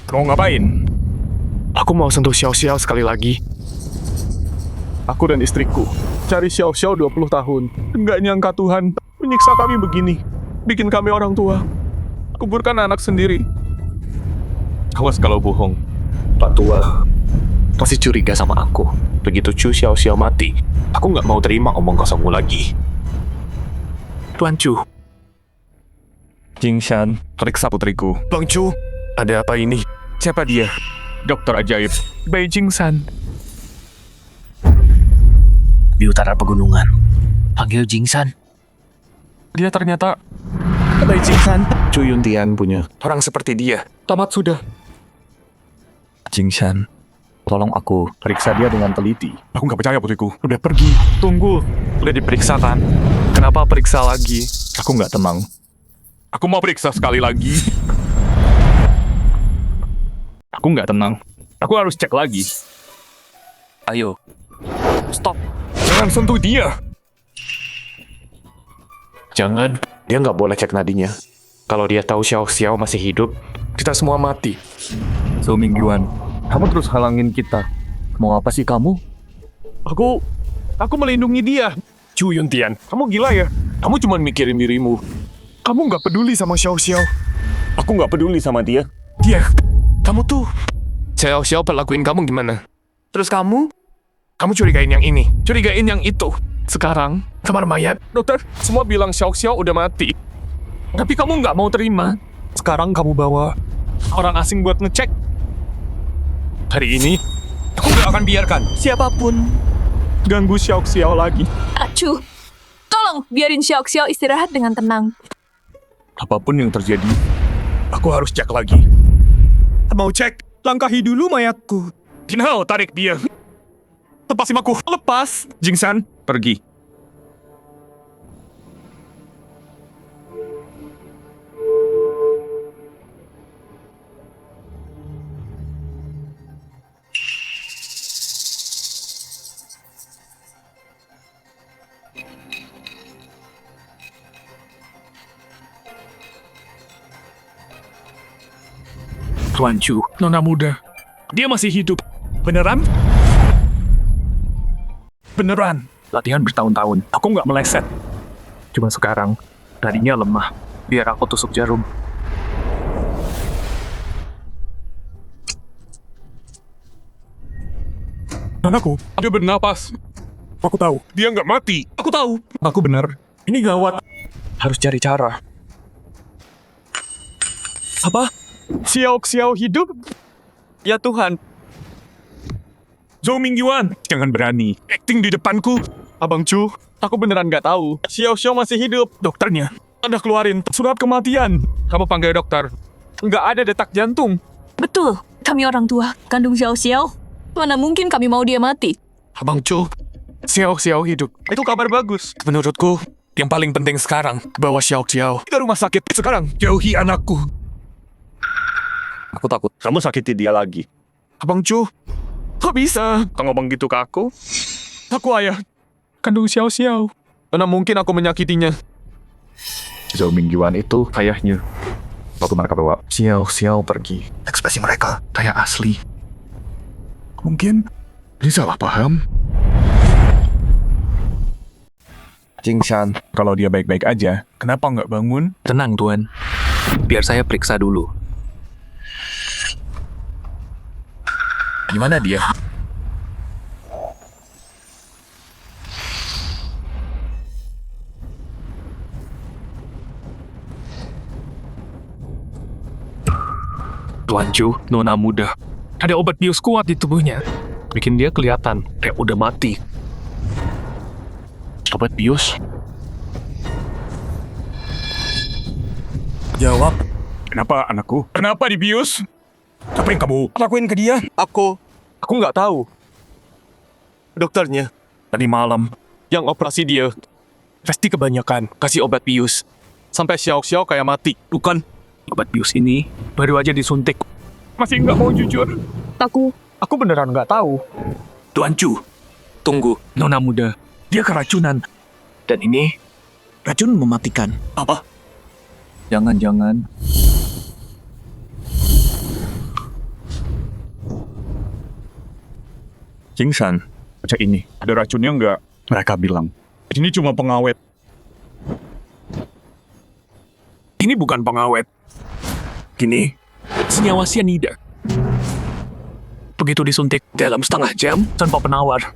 Mau ngapain? Aku mau sentuh Xiao-Xiao sekali lagi. Aku dan istriku cari Xiao-Xiao 20 tahun. Nggak nyangka Tuhan menyiksa kami begini. Bikin kami orang tua. Kuburkan anak sendiri. Awas kalau bohong. Pak Tua masih curiga sama aku. Begitu Chu Xiaoxiao mati, aku nggak mau terima omong kosongmu lagi. Tuan Chu. Jingshan, periksa putriku. Bang Chu, ada apa ini? Siapa dia? Dokter ajaib. Beijing San. Di utara pegunungan. Panggil Jingsan. Dia ternyata Beijing San. Chu Yuntian punya orang seperti dia. Tamat sudah. Jingshan, tolong aku periksa dia dengan teliti. Aku nggak percaya putriku. Udah pergi. Tunggu. Udah diperiksa kan? Kenapa periksa lagi? Aku nggak tenang. Aku mau periksa sekali lagi. Aku nggak tenang. Aku harus cek lagi. Ayo, Stop. Jangan sentuh dia. Jangan. Dia nggak boleh cek nadinya. Kalau dia tahu Xiao-Xiao masih hidup, kita semua mati. So Mingguan, kamu terus halangin kita. Mau apa sih kamu? Aku melindungi dia. Chu Yuntian, kamu gila ya? Kamu cuma mikirin dirimu. Kamu nggak peduli sama Xiao-Xiao. Aku nggak peduli sama dia. Kamu tuh Xiao-Xiao perlakuin kamu gimana? Terus kamu curigain yang ini, curigain yang itu. Sekarang, kamar mayat. Dokter, semua bilang Xiao-Xiao udah mati. Tapi kamu nggak mau terima. Sekarang kamu bawa orang asing buat ngecek. Hari ini, aku nggak akan biarkan siapapun ganggu Xiao-Xiao lagi. Acu, tolong biarin Xiao-Xiao istirahat dengan tenang. Apapun yang terjadi, Aku harus cek lagi. Mau cek? Langkahi dulu mayatku. Kinhao, tarik dia. Lepasin aku. Lepas. Jingsan, pergi. Tuan Chu, nona muda. Dia masih hidup. Beneran? Beneran. Latihan bertahun-tahun. Aku nggak meleset. Cuma sekarang, tadinya lemah. Biar aku tusuk jarum. Anakku, dia bernapas. Aku tahu. Dia nggak mati. Aku tahu. Aku benar. Ini gawat. Harus cari cara. Apa? Xiao-Xiao hidup? Ya Tuhan. Zhou Mingyuan, jangan berani acting di depanku. Abang Chu, Aku beneran nggak tahu. Xiao Xiao masih hidup. Dokternya ada keluarin surat kematian. Kamu panggil dokter. Nggak ada detak jantung. Betul, kami orang tua, kandung Xiao Xiao. Mana mungkin kami mau dia mati? Abang Chu, Xiao Xiao hidup. Itu kabar bagus. Menurutku, yang paling penting sekarang, bawa Xiao Xiao ke rumah sakit sekarang. Jauhi anakku. Aku takut kamu sakiti dia lagi. Abang Chu, kok bisa? Kau ngomong gitu ke aku? Aku ayah kandung Xiao Xiao. Mana mungkin aku menyakitinya? Zhou Mingyuan itu ayahnya. Waktu mereka bawa Xiao Xiao pergi, ekspresi mereka kayak asli. Mungkin ini salah paham. Jingshan, kalau dia baik-baik aja, kenapa nggak bangun? Tenang, Tuan. Biar saya periksa dulu. Gimana dia? Tuan Chu, nona muda. Ada obat bius kuat di tubuhnya. Bikin dia kelihatan kayak udah mati. Obat bius? Jawab. Kenapa anakku? Kenapa dibius? Apa yang kamu lakuin ke dia? Aku nggak tahu. Dokternya tadi malam yang operasi dia pasti kebanyakan kasih obat bius sampai Xiao Xiao kayak mati. Bukan, obat bius ini baru aja disuntik. Masih nggak mau jujur. Aku beneran nggak tahu. Tuan Chu, tunggu. Nona muda, dia keracunan. Dan ini racun mematikan. Apa? Jangan-jangan Jingshan, baca ini. Ada racunnya nggak? Mereka bilang. Ini cuma pengawet. Ini bukan pengawet. Ini senyawa cyanida. Begitu disuntik dalam setengah jam tanpa penawar,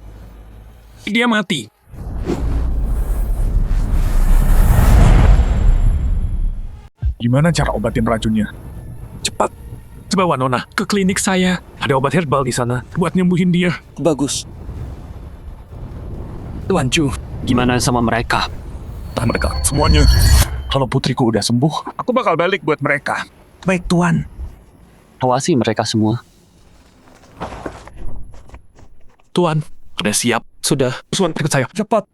dia mati. Gimana cara obatin racunnya? Cepat, bawa Nona ke klinik saya. Ada obat herbal di sana buat nyembuhin dia. bagus. Tuan Chu, Gimana sama mereka? Mereka semuanya. Kalau putriku udah sembuh, aku bakal balik buat mereka. Baik, Tuan. Awasi mereka semua. Tuan, udah siap? Sudah. Tuan, ikut saya. Cepat.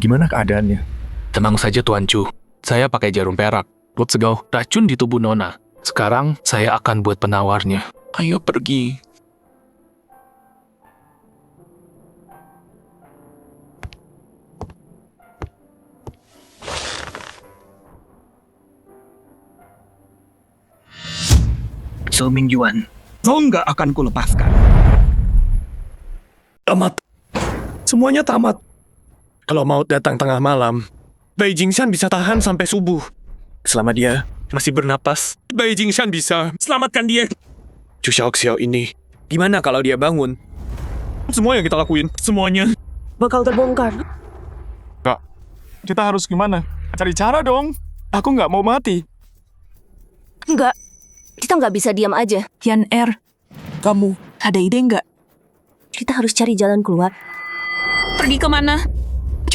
gimana keadaannya? Tenang saja, Tuan Chu. Saya pakai jarum perak. Buat segau racun di tubuh Nona. Sekarang saya akan buat penawarnya. Ayo pergi. Zhou Mingyuan, Kau nggak akan kulepaskan. Tamat. Semuanya tamat. Kalau maut datang tengah malam, Bai Jingshan bisa tahan sampai subuh. Selama dia masih bernapas, Bai Jingshan bisa selamatkan dia. Chu Xiaoxiao ini, gimana kalau dia bangun? Semua yang kita lakuin, semuanya Bakal terbongkar. Kak, kita harus gimana? Cari cara dong. Aku nggak mau mati. Enggak. Kita nggak bisa diam aja. Tian Er, Kamu, ada ide nggak? Kita harus cari jalan keluar. Pergi kemana?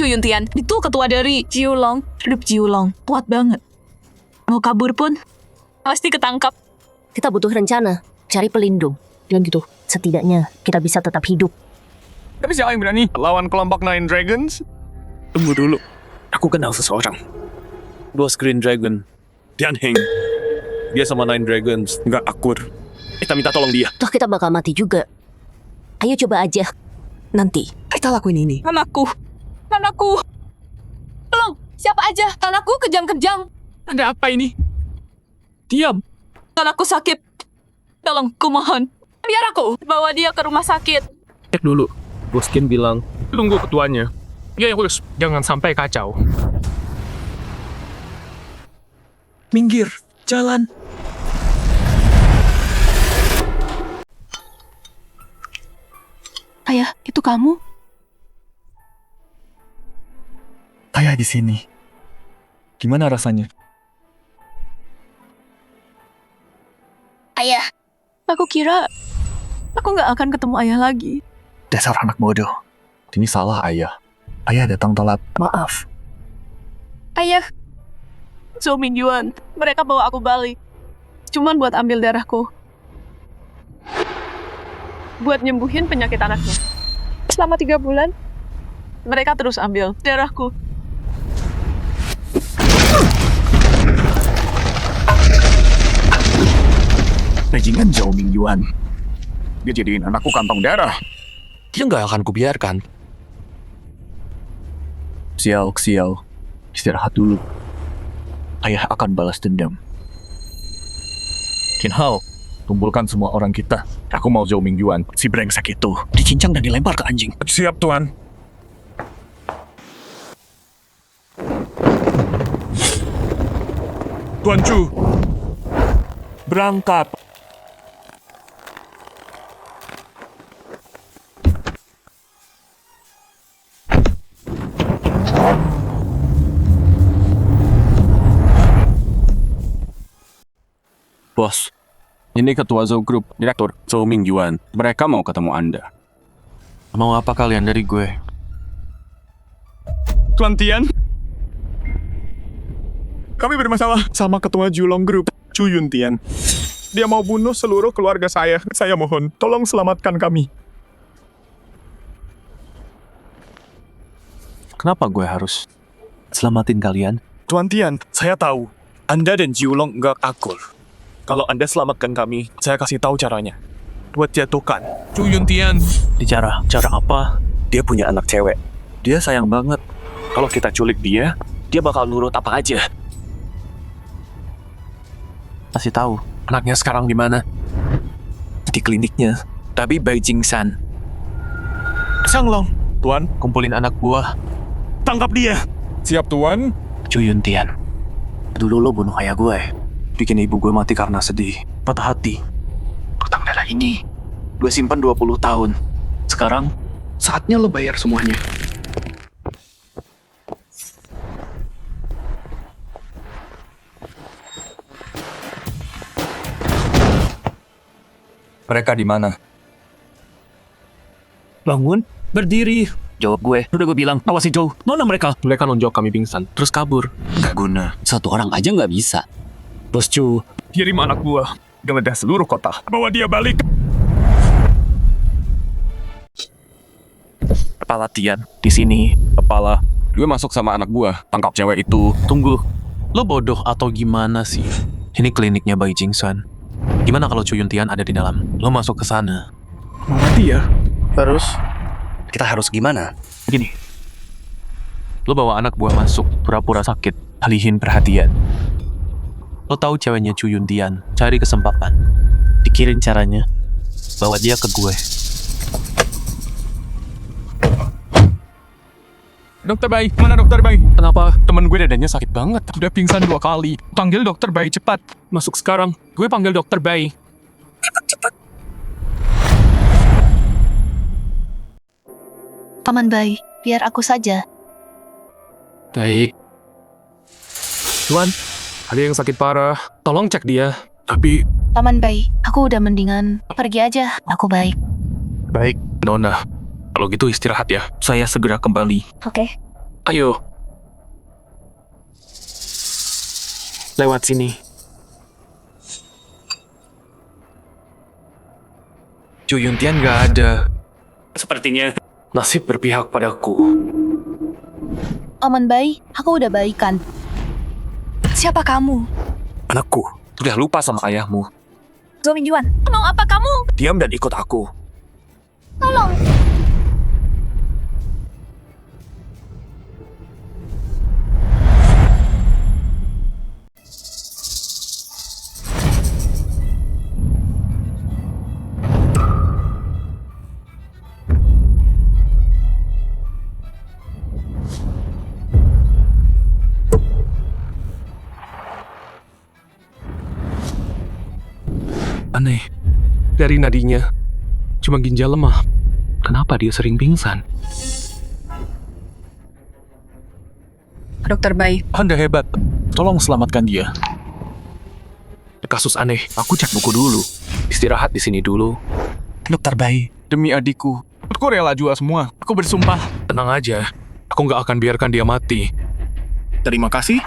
Chu Yuntian, itu ketua dari Jiulong. Hidup Jiulong, kuat banget. Mau kabur pun, pasti ketangkap. Kita butuh rencana. Cari pelindung. Dan gitu, setidaknya kita bisa tetap hidup. tapi siapa yang berani lawan kelompok Nine Dragons? Tunggu dulu. Aku kenal seseorang. Bos Green Dragon. Tian Heng. Dia sama Nine Dragons. Nggak akur. Kita minta tolong dia. Toh kita bakal mati juga. Ayo coba aja. Nanti kita lakuin ini. Anakku. Tolong, siapa aja. Anakku kejang-kejang. Ada apa ini? Diam. Anakku sakit. Tolong, kumohon. Biar aku bawa dia ke rumah sakit. Cek dulu. Bos Qin bilang, tunggu ketuanya. Ya, Wils, jangan sampai kacau. Minggir, jalan. Ayah, itu kamu? Ayah di sini. Gimana rasanya? Ayah, Aku kira aku nggak akan ketemu ayah lagi. Dasar anak bodoh. Ini salah ayah. Ayah datang telat. Maaf. Ayah, Zhou Mingyuan, mereka bawa aku balik. Cuman buat ambil darahku. Buat nyembuhin penyakit anaknya. Selama 3 bulan, mereka terus ambil darahku. Bajingan Zhou Mingyuan. Dia jadiin anakku kantong darah. Dia nggak akan kubiarkan. Xiao, istirahat dulu. Ayah akan balas dendam. Qinhao, kumpulkan semua orang kita. Aku mau Zhou Mingyuan, si brengsek itu, dicincang dan dilempar ke anjing. Siap, Tuan. Tuan Chu, berangkat. Bos, ini ketua Zhou Group, Direktur Zhou Mingyuan. Mereka mau ketemu Anda. Mau apa kalian dari gue? Tuan Tian, kami bermasalah sama ketua Julong Group, Chu Yun Tian. Dia mau bunuh seluruh keluarga saya. Saya mohon, tolong selamatkan kami. Kenapa gue harus selamatin kalian? Tuan Tian, saya tahu Anda dan Julong nggak akur. Kalau Anda selamatkan kami, saya kasih tahu caranya. Buat jatuhkan Chu Yun Tian. Cara apa? Dia punya anak cewek. Dia sayang banget. Kalau kita culik dia bakal nurut apa aja. Kasih tahu, anaknya sekarang di mana? Di kliniknya. Tapi Beijing San. Shanglong, Tuan, Kumpulin anak gua, tangkap dia. Siap, Tuan. Chu Yun Tian. Dulu lo bunuh ayah gue. Bikin ibu gue mati karena sedih, patah hati. Hutang darah ini gue simpan 20 tahun. Sekarang saatnya lo bayar semuanya. Mereka di mana? Bangun, berdiri. Jawab gue. Udah gue bilang, awasi Zhou. Mana mereka? Mereka nonjok kami pingsan, terus kabur. Gak guna. Satu orang aja nggak bisa. Bos Chu, Kirim anak buah. Geledah seluruh kota. Bawa dia balik. Kepala Tian di sini. Kepala. Gue masuk sama anak buah. Tangkap cewek itu. Tunggu. Lo bodoh atau gimana sih? Ini kliniknya Beijing San. Gimana kalau Chu Yun Tian ada di dalam? Lo masuk ke sana. Mati ya? Terus? Kita harus gimana? Gini. Lo bawa anak buah masuk, pura-pura sakit, alihin perhatian. Lo tahu ceweknya Chu Yun Tian, cari kesempatan. Pikirin caranya, bawa dia ke gue. Dokter Bai, mana Dokter Bai? Kenapa? Temen gue dadanya sakit banget. Udah pingsan 2 kali. Panggil Dokter Bai cepat. Masuk sekarang. Gue panggil Dokter Bai. Cepat. Paman Bai, biar aku saja. Baik. Tuan, ada yang sakit parah. Tolong cek dia. Tapi, Paman Bai, aku udah mendingan pergi aja. Aku baik. baik, Nona. Kalau gitu istirahat ya. Saya segera kembali. Oke. Ayo. Lewat sini. Chu Yun Tian gak ada. sepertinya Nasib berpihak padaku. Paman Bai, aku udah baikan. Siapa kamu? Anakku, sudah lupa sama ayahmu. Zhou Mingyuan, mau apa kamu? Diam dan ikut aku. Tolong. Aneh. Dari nadinya, cuma ginjal lemah. Kenapa dia sering pingsan? Dokter Bai, Anda hebat. Tolong selamatkan dia. Kasus aneh. Aku cek buku dulu. Istirahat di sini dulu. Dokter Bai, demi adikku. Aku rela jual semua. Aku bersumpah. Tenang aja. Aku nggak akan biarkan dia mati. Terima kasih.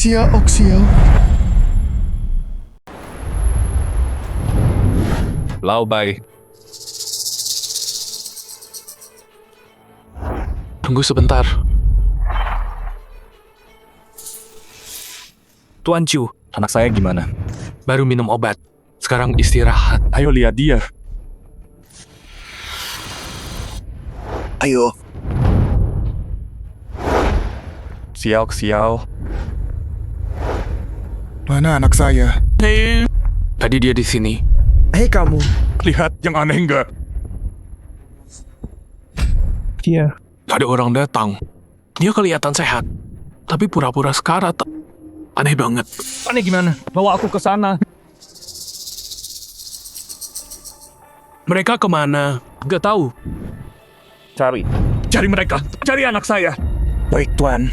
Sia Oxiao. Lao Bai. Tunggu sebentar. Tuan Chu, Anak saya gimana? baru minum obat. Sekarang istirahat. Ayo lihat dia. Ayo. Xiao. Mana anak saya? Hei, Tadi dia di sini. Hei kamu, lihat yang aneh enggak? dia. Ada orang datang. Dia kelihatan sehat. Tapi pura-pura sekarat. Aneh banget. Aneh gimana? Bawa aku ke sana. Mereka kemana? Gak tahu. Cari mereka, cari anak saya. Baik, Tuan.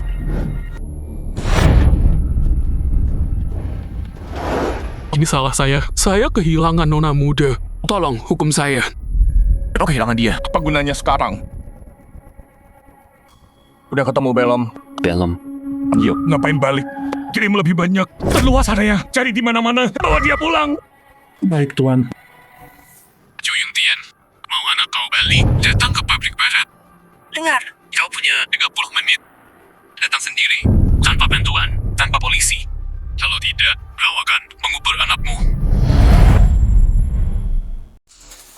Ini salah saya. Saya kehilangan nona muda. Tolong hukum saya. Kau kehilangan dia. Apa gunanya sekarang? Udah ketemu belum? Belum. Yuk. Ngapain balik? Kirim lebih banyak. Perluas area, cari di mana-mana. Bawa dia pulang. Baik, Tuan. Chu Yuntian, mau anak kau balik, datang ke pabrik barat. dengar. Kau punya 30 menit. Datang sendiri, tanpa bantuan, tanpa polisi. Kalau tidak, kau akan mengubur anakmu.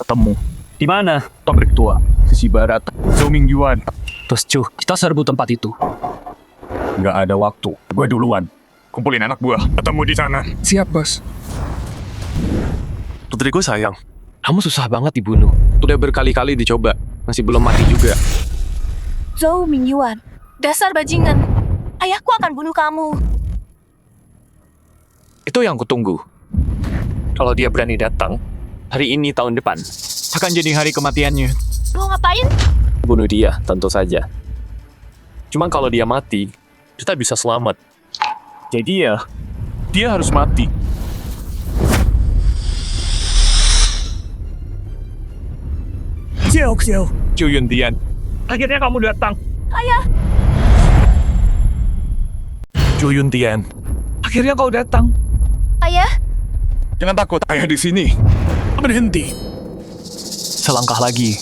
Ketemu. Di mana? Pabrik tua. Sisi barat. Zhou Yuan. Terus Chu, kita serbu tempat itu. Nggak ada waktu. Gue duluan. Kumpulin anak buah. Ketemu di sana. Siap, bos. Putriku sayang. Kamu susah banget dibunuh. Udah berkali-kali dicoba, masih belum mati juga. Zhou Mingyuan, dasar bajingan. Ayahku akan bunuh kamu. Itu yang kutunggu. Kalau dia berani datang, hari ini tahun depan, Akan jadi hari kematiannya. Mau ngapain? Bunuh dia, tentu saja. Cuma kalau dia mati, kita bisa selamat. Jadi ya, dia harus mati. Xiao. Chu Yuntian. Akhirnya kamu datang. Ayah, Chu Yuntian. Akhirnya kau datang. ayah. Jangan takut, ayah di sini. Berhenti. Selangkah lagi.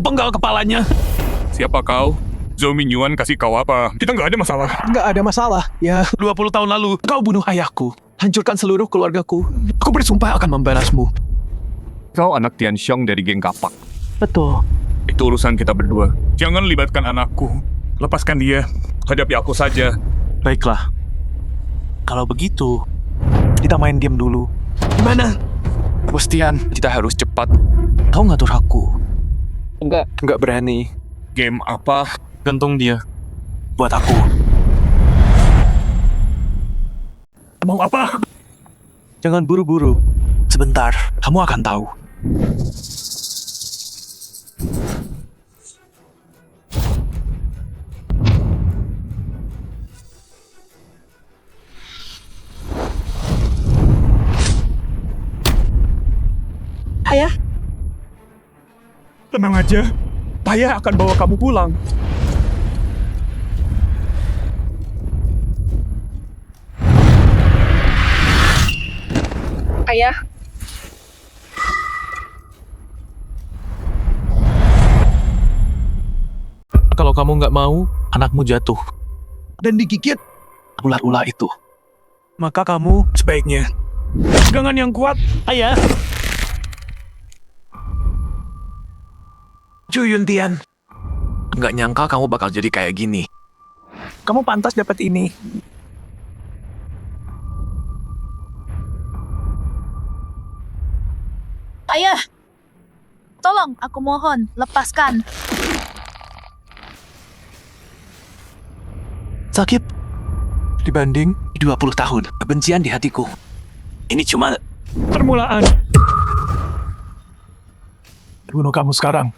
Penggal kepalanya. Siapa kau? Zhou Mingyuan kasih kau apa? Kita nggak ada masalah. Nggak ada masalah. Ya, 20 tahun lalu, kau bunuh ayahku. Hancurkan seluruh keluargaku. Aku bersumpah akan membalasmu. Kau anak Tian Xiong dari geng kapak. Betul. Itu urusan kita berdua. Jangan libatkan anakku. Lepaskan dia. Hadapi aku saja. Baiklah. Kalau begitu, kita main diam dulu. Gimana? Bos Tian, Kita harus cepat. Kau ngatur aku. Enggak berani. Game apa? gantung dia. Buat aku. Mau apa? Jangan buru-buru. Sebentar, kamu akan tahu. Ayah. Tenang aja. Ayah akan bawa kamu pulang. Ayah, Kalau kamu nggak mau, anakmu jatuh. Dan digigit ular-ular itu. Maka kamu sebaiknya pegangan yang kuat. Ayah. Chu Yuntian. Nggak nyangka kamu bakal jadi kayak gini. Kamu pantas dapat ini. Ayah. Tolong, aku mohon, lepaskan. sakit dibanding 20 tahun kebencian di hatiku. Ini cuma Permulaan. Bunuh kamu sekarang.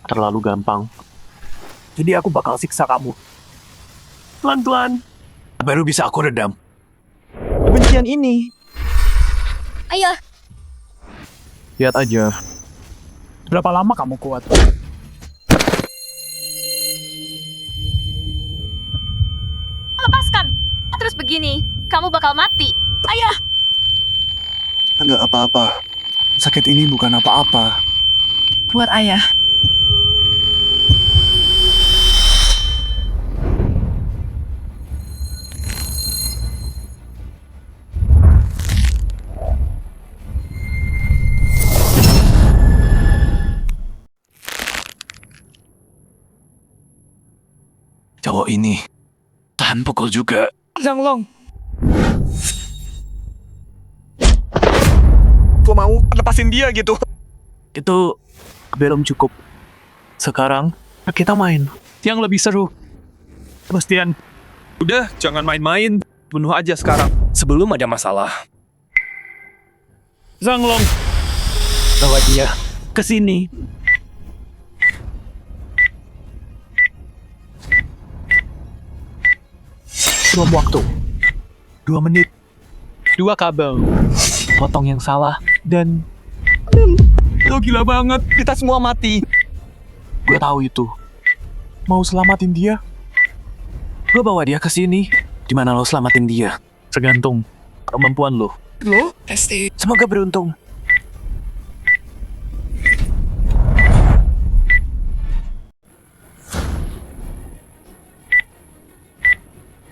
terlalu gampang. Jadi aku bakal siksa kamu. Pelan-pelan. Baru bisa aku redam. Kebencian ini. Ayah, Lihat aja. Berapa lama kamu kuat? Lepaskan! Terus begini, kamu bakal mati. Ayah! Enggak apa-apa. Sakit ini bukan apa-apa. Buat ayah. Cowok ini tahan pukul juga. Zhang Long. Gua mau lepasin dia gitu. Itu belum cukup. Sekarang kita main yang lebih seru. Sebastian, udah jangan main-main. Bunuh aja sekarang. Sebelum ada masalah. Zhang Long. Bawa dia ke sini. Belum waktu. 2 menit. 2 kabel. Potong yang salah. Dan... Lo gila banget. Kita semua mati. Gue tahu itu. Mau selamatin dia? Gue bawa dia ke sini. Di mana lo selamatin dia? Tergantung kemampuan lo. Lo? Pasti. Semoga beruntung.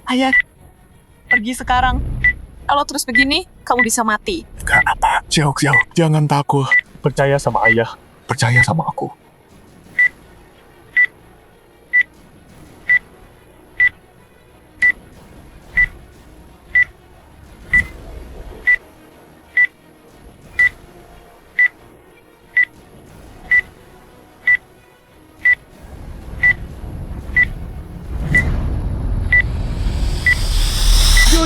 Ayah, pergi sekarang. Kalau terus begini, kamu bisa mati. Gak apa. Xiao, jangan takut. Percaya sama ayah. Percaya sama aku.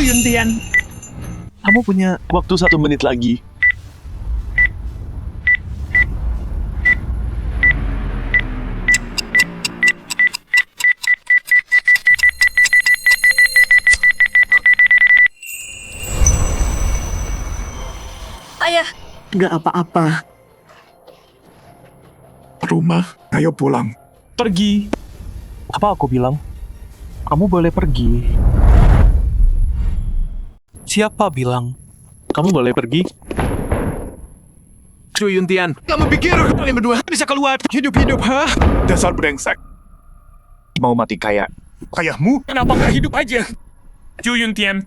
Yuntian, kamu punya waktu 1 menit lagi. Ayah, Enggak apa-apa. Rumah, ayo pulang. Pergi. Apa aku bilang? Kamu boleh pergi. Siapa bilang? Kamu boleh pergi? Chu Yuntian, kamu pikir kalian berdua bisa keluar hidup-hidup, ha? Dasar brengsek. Mau mati kayak ayahmu? Kenapa nggak hidup aja? Chu Yuntian,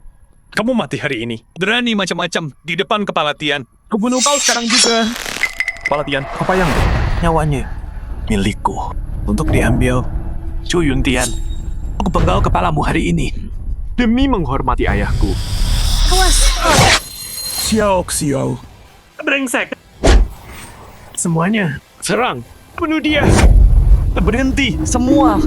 kamu mati hari ini. Berani macam-macam di depan kepala Tian. Kubunuh kau sekarang juga. Kepala Tian, apa yang? Nyawanya milikku untuk diambil. Chu Yuntian, aku penggal kepalamu hari ini. Demi menghormati ayahku. awas. Xiao. Brengsek. Semuanya, serang. Bunuh dia. Berhenti, semua.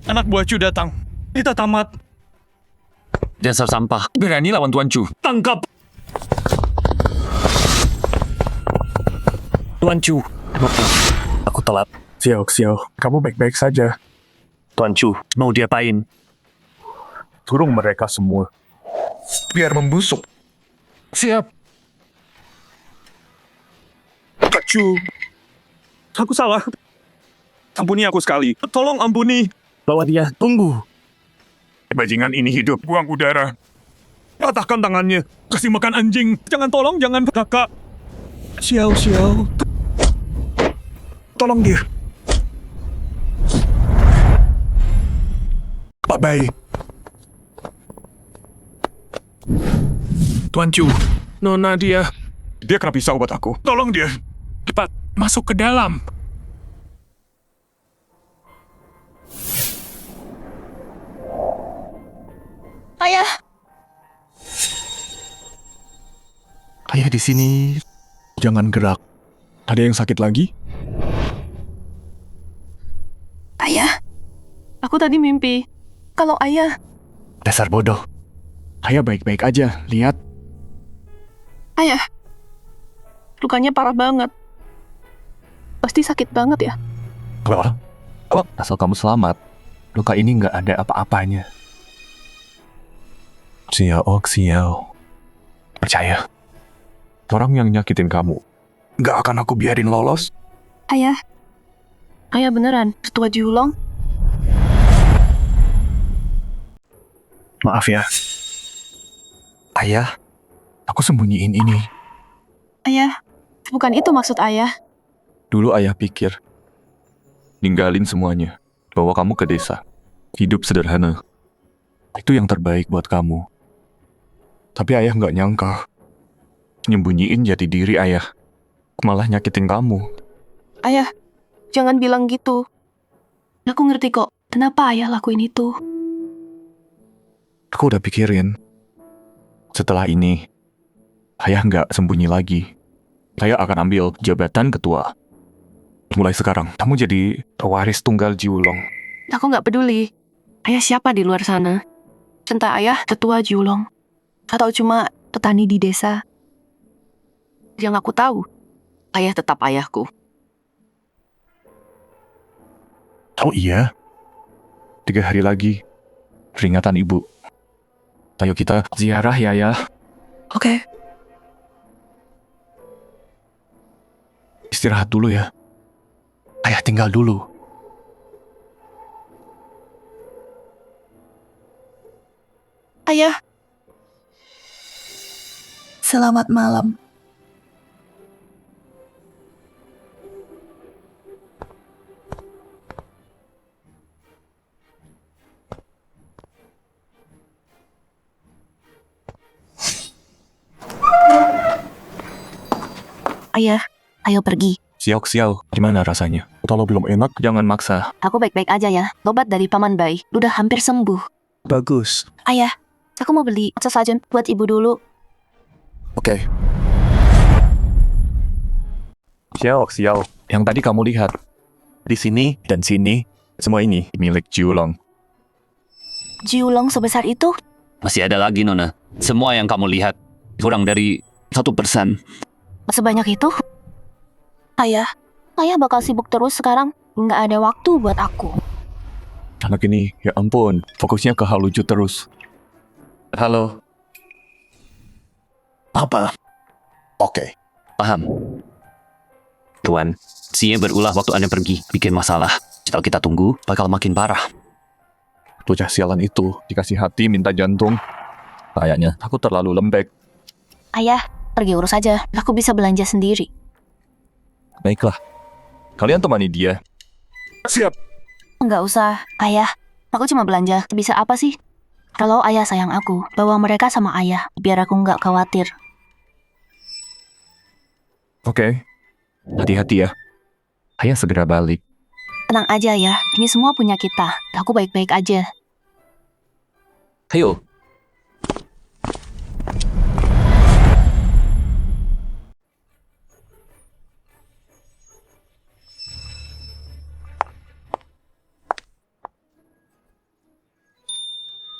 Anak buah Chu datang. Kita tamat. Dasar sampah. Berani lawan Tuan Chu. Tangkap. Tuan Chu. Aku telat. Xiao, kamu baik-baik saja. Tuan Chu, mau diapain? Turung mereka semua. Biar membusuk. Siap. Kak Chu. Aku salah. Ampuni aku sekali. Tolong ampuni. Bawa dia. Tunggu. Bajingan ini hidup. Buang udara. Patahkan tangannya. Kasih makan anjing. Jangan tolong, jangan kakak. Xiao. Tolong dia. Pak Bai. Tuan Chu. Nona dia. Dia kena pisau buat aku. Tolong dia. Cepat, masuk ke dalam. ayah. Ayah di sini. Jangan gerak. Ada yang sakit lagi? Ayah, aku tadi mimpi kalau ayah... Dasar bodoh. Ayah baik-baik aja, lihat. Ayah, lukanya parah banget. Pasti sakit banget ya. Asal kamu selamat, luka ini nggak ada apa-apanya. Xiao. Percaya. Orang yang nyakitin kamu, nggak akan aku biarin lolos. Ayah beneran, Tetua Jiulong. Maaf ya. Ayah, aku sembunyiin ini. Ayah, bukan itu maksud ayah. Dulu ayah pikir, ninggalin semuanya, bawa kamu ke desa. Hidup sederhana. Itu yang terbaik buat kamu. Tapi ayah nggak nyangka. Nyembunyiin jati diri ayah. Malah nyakitin kamu. Ayah, jangan bilang gitu. Aku ngerti kok, kenapa ayah lakuin itu. Aku udah pikirin. Setelah ini, ayah nggak sembunyi lagi. Saya akan ambil jabatan ketua. Mulai sekarang, kamu jadi pewaris tunggal Jiulong. Aku nggak peduli. Ayah siapa di luar sana? Entah ayah Tetua Jiulong. Atau cuma petani di desa. Yang aku tahu, ayah tetap ayahku. Oh iya? 3 hari lagi, peringatan ibu. Ayo kita ziarah ya, Ayah. Oke. Istirahat dulu ya. Ayah tinggal dulu. Ayah. Selamat malam. Ayah, ayo pergi. Xiao, gimana rasanya? Kalau belum enak, jangan maksa. Aku baik-baik aja ya. Obat dari Paman Bai udah hampir sembuh. Bagus. Ayah, aku mau beli sesajen buat ibu dulu. Oke. Xiao, yang tadi kamu lihat. Di sini dan sini, semua ini milik Jiulong. Jiulong sebesar itu? Masih ada lagi, Nona. Semua yang kamu lihat, kurang dari 1%. Sebanyak itu? Ayah bakal sibuk terus sekarang. Nggak ada waktu buat aku. Anak ini, ya ampun, fokusnya ke hal lucu terus. Halo. Apa? Oke. Paham. Tuan, Xie berulah waktu Anda pergi, bikin masalah. Kalau kita tunggu, bakal makin parah. Bocah sialan itu dikasih hati minta jantung. Kayaknya aku terlalu lembek. Ayah, pergi urus aja. Aku bisa belanja sendiri. Baiklah. Kalian temani dia. Siap. Nggak usah, ayah. Aku cuma belanja. Bisa apa sih? Kalau ayah sayang aku, bawa mereka sama ayah. Biar aku nggak khawatir. Oke. Hati-hati ya. Ayah segera balik. Tenang aja ya. Ini semua punya kita. Aku baik-baik aja. Ayo.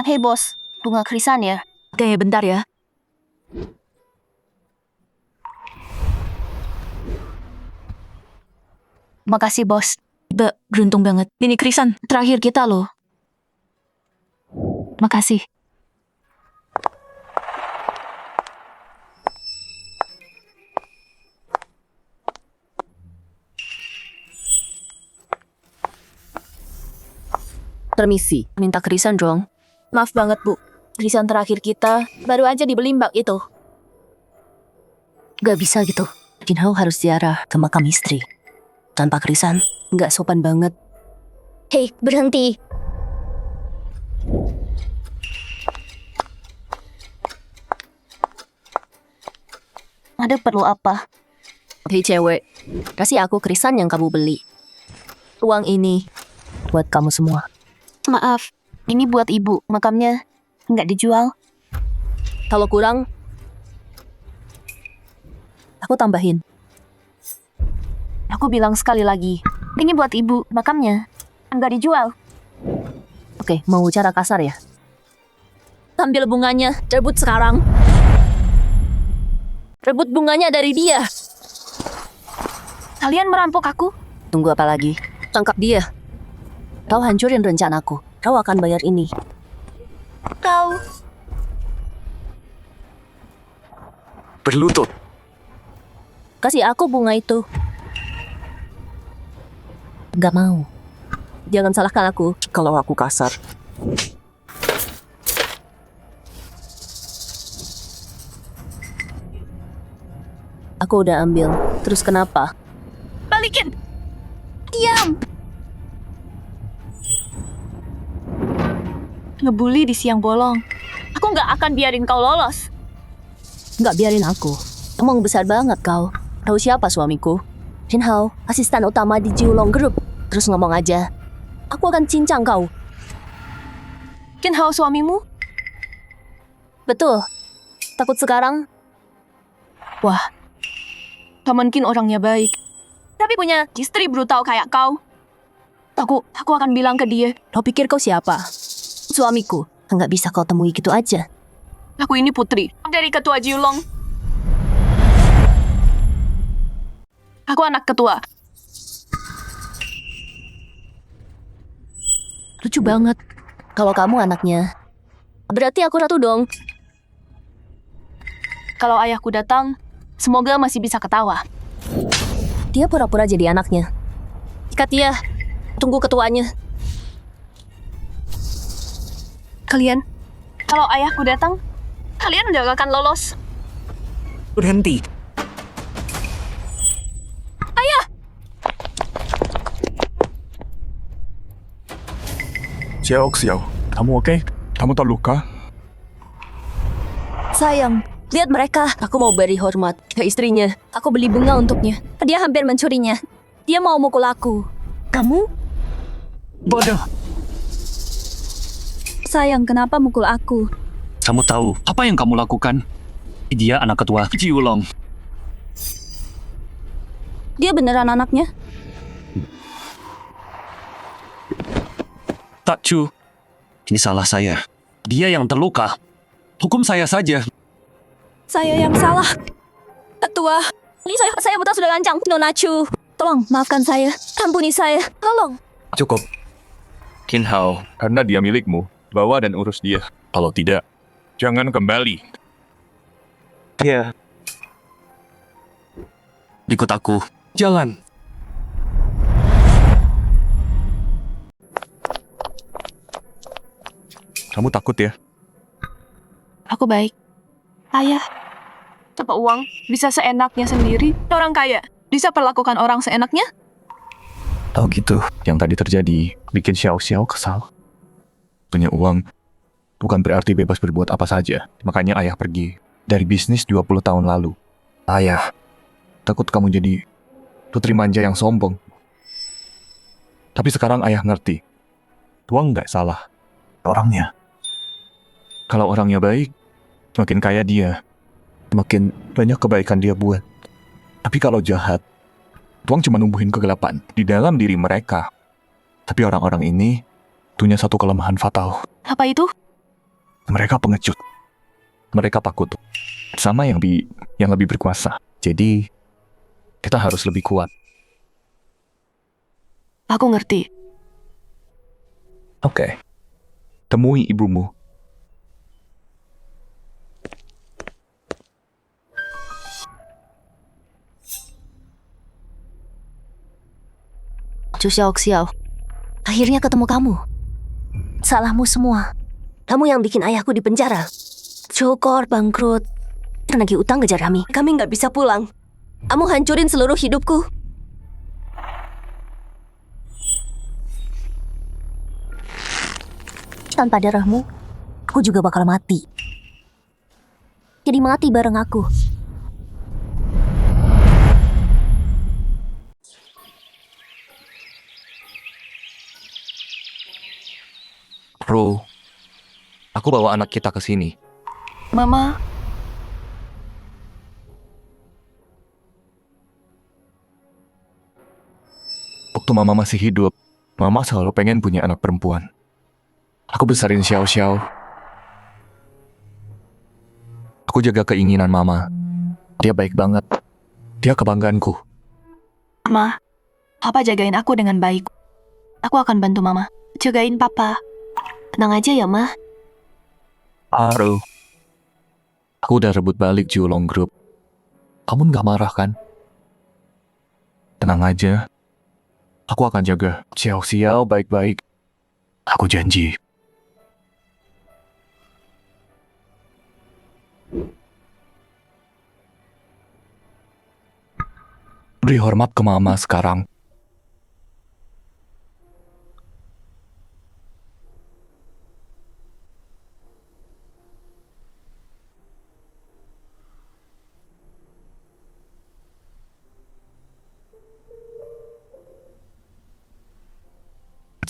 Hei bos, bunga krisan ya? Oke, bentar ya. Makasih bos. Beruntung banget. Ini krisan terakhir kita loh. Makasih. Permisi, minta krisan dong. Maaf banget, Bu. Krisan terakhir kita baru aja dibeli Mbak itu. Gak bisa gitu. Jinhao harus ziarah ke makam istri. Tanpa krisan, gak sopan banget. Hei, berhenti. Ada perlu apa? Hei cewek, kasih aku krisan yang kamu beli. Uang ini buat kamu semua. Maaf, ini buat ibu. Makamnya nggak dijual. Kalau kurang, Aku tambahin. Aku bilang sekali lagi. Ini buat ibu, makamnya. Nggak dijual. Oke, mau cara kasar ya? Ambil bunganya, rebut sekarang. Rebut bunganya dari dia. Kalian merampok aku? Tunggu apa lagi? Tangkap dia. Kau hancurin rencanaku. Kau akan bayar ini. Kau... Berlutut. Kasih aku bunga itu. Gak mau. Jangan salahkan aku kalau aku kasar. Aku udah ambil. Terus kenapa? Balikin! Diam! Ngebully di siang bolong. Aku nggak akan biarin kau lolos. Nggak biarin aku. Emang besar banget kau. Tahu siapa suamiku? Jin Hao, asisten utama di Jiulong Group. Terus ngomong aja. Aku akan cincang kau. Jin Hao suamimu? Betul. Takut sekarang? Wah, gak mungkin orangnya baik. Tapi punya istri brutal kayak kau. Aku akan bilang ke dia. Kau pikir kau siapa? Suamiku. Nggak bisa kau temui gitu aja. Aku ini putri dari ketua Jiulong. Aku anak ketua. Lucu banget. Kalau kamu anaknya, berarti aku ratu dong. Kalau ayahku datang, semoga masih bisa ketawa. Dia pura-pura jadi anaknya. Ikat dia. Tunggu ketuanya. Kalian, kalau ayahku datang, kalian udah gak akan lolos. Berhenti. Ayah! Xiao, kamu oke? Kamu tak luka? Sayang, lihat mereka. Aku mau beri hormat ke istrinya. Aku beli bunga untuknya. Dia hampir mencurinya. Dia mau mukul aku. Kamu? Bodoh. Sayang, kenapa mukul aku? Kamu tahu apa yang kamu lakukan? Dia anak ketua Jiulong. Dia beneran anaknya? Tak Chu. Ini salah saya. Dia yang terluka. Hukum saya saja. Saya yang salah. Ketua. Ini saya betul sudah lancang. Nona Chu. Tolong, maafkan saya. Ampuni saya. Tolong. Cukup. Qin Hao, karena dia milikmu, bawa dan urus dia. Kalau tidak, jangan kembali. Ya. Ikut aku. Jalan. Kamu takut ya? Aku baik. Ayah, dapat uang bisa seenaknya sendiri. Orang kaya bisa perlakukan orang seenaknya. Tahu gitu. Yang tadi terjadi bikin Xiao kesal. Punya uang bukan berarti bebas berbuat apa saja. Makanya ayah pergi dari bisnis 20 tahun lalu. Ayah takut kamu jadi putri manja yang sombong. Tapi sekarang ayah ngerti. Tuang nggak salah. Orangnya. Kalau orangnya baik, makin kaya dia. Makin banyak kebaikan dia buat. Tapi kalau jahat, Tuang cuma numbuhin kegelapan di dalam diri mereka. Tapi orang-orang ini punya satu kelemahan fatal. Apa itu? Mereka pengecut. Mereka takut sama yang lebih berkuasa. Jadi, kita harus lebih kuat. Aku ngerti. Oke. Temui ibumu. Chu Xiao. Akhirnya ketemu kamu. Salahmu semua. Kamu yang bikin ayahku di penjara. Cokor, bangkrut. Nagih utang kejar kami. Kami nggak bisa pulang. Kamu hancurin seluruh hidupku. Tanpa darahmu, aku juga bakal mati. Jadi mati bareng aku. Bro, aku bawa anak kita ke sini. Mama, Waktu Mama masih hidup, Mama selalu pengen punya anak perempuan. Aku besarin Xiao Xiao. Aku jaga keinginan Mama. Dia baik banget. Dia kebanggaanku. Ma, Papa jagain aku dengan baik. Aku akan bantu Mama. Jagain Papa. Tenang aja ya, Ma. Aru. Aku udah rebut balik Julong Group. Kamu nggak marah kan? Tenang aja. Aku akan jaga Xiao Xiao baik-baik. Aku janji. Beri hormat ke Mama sekarang.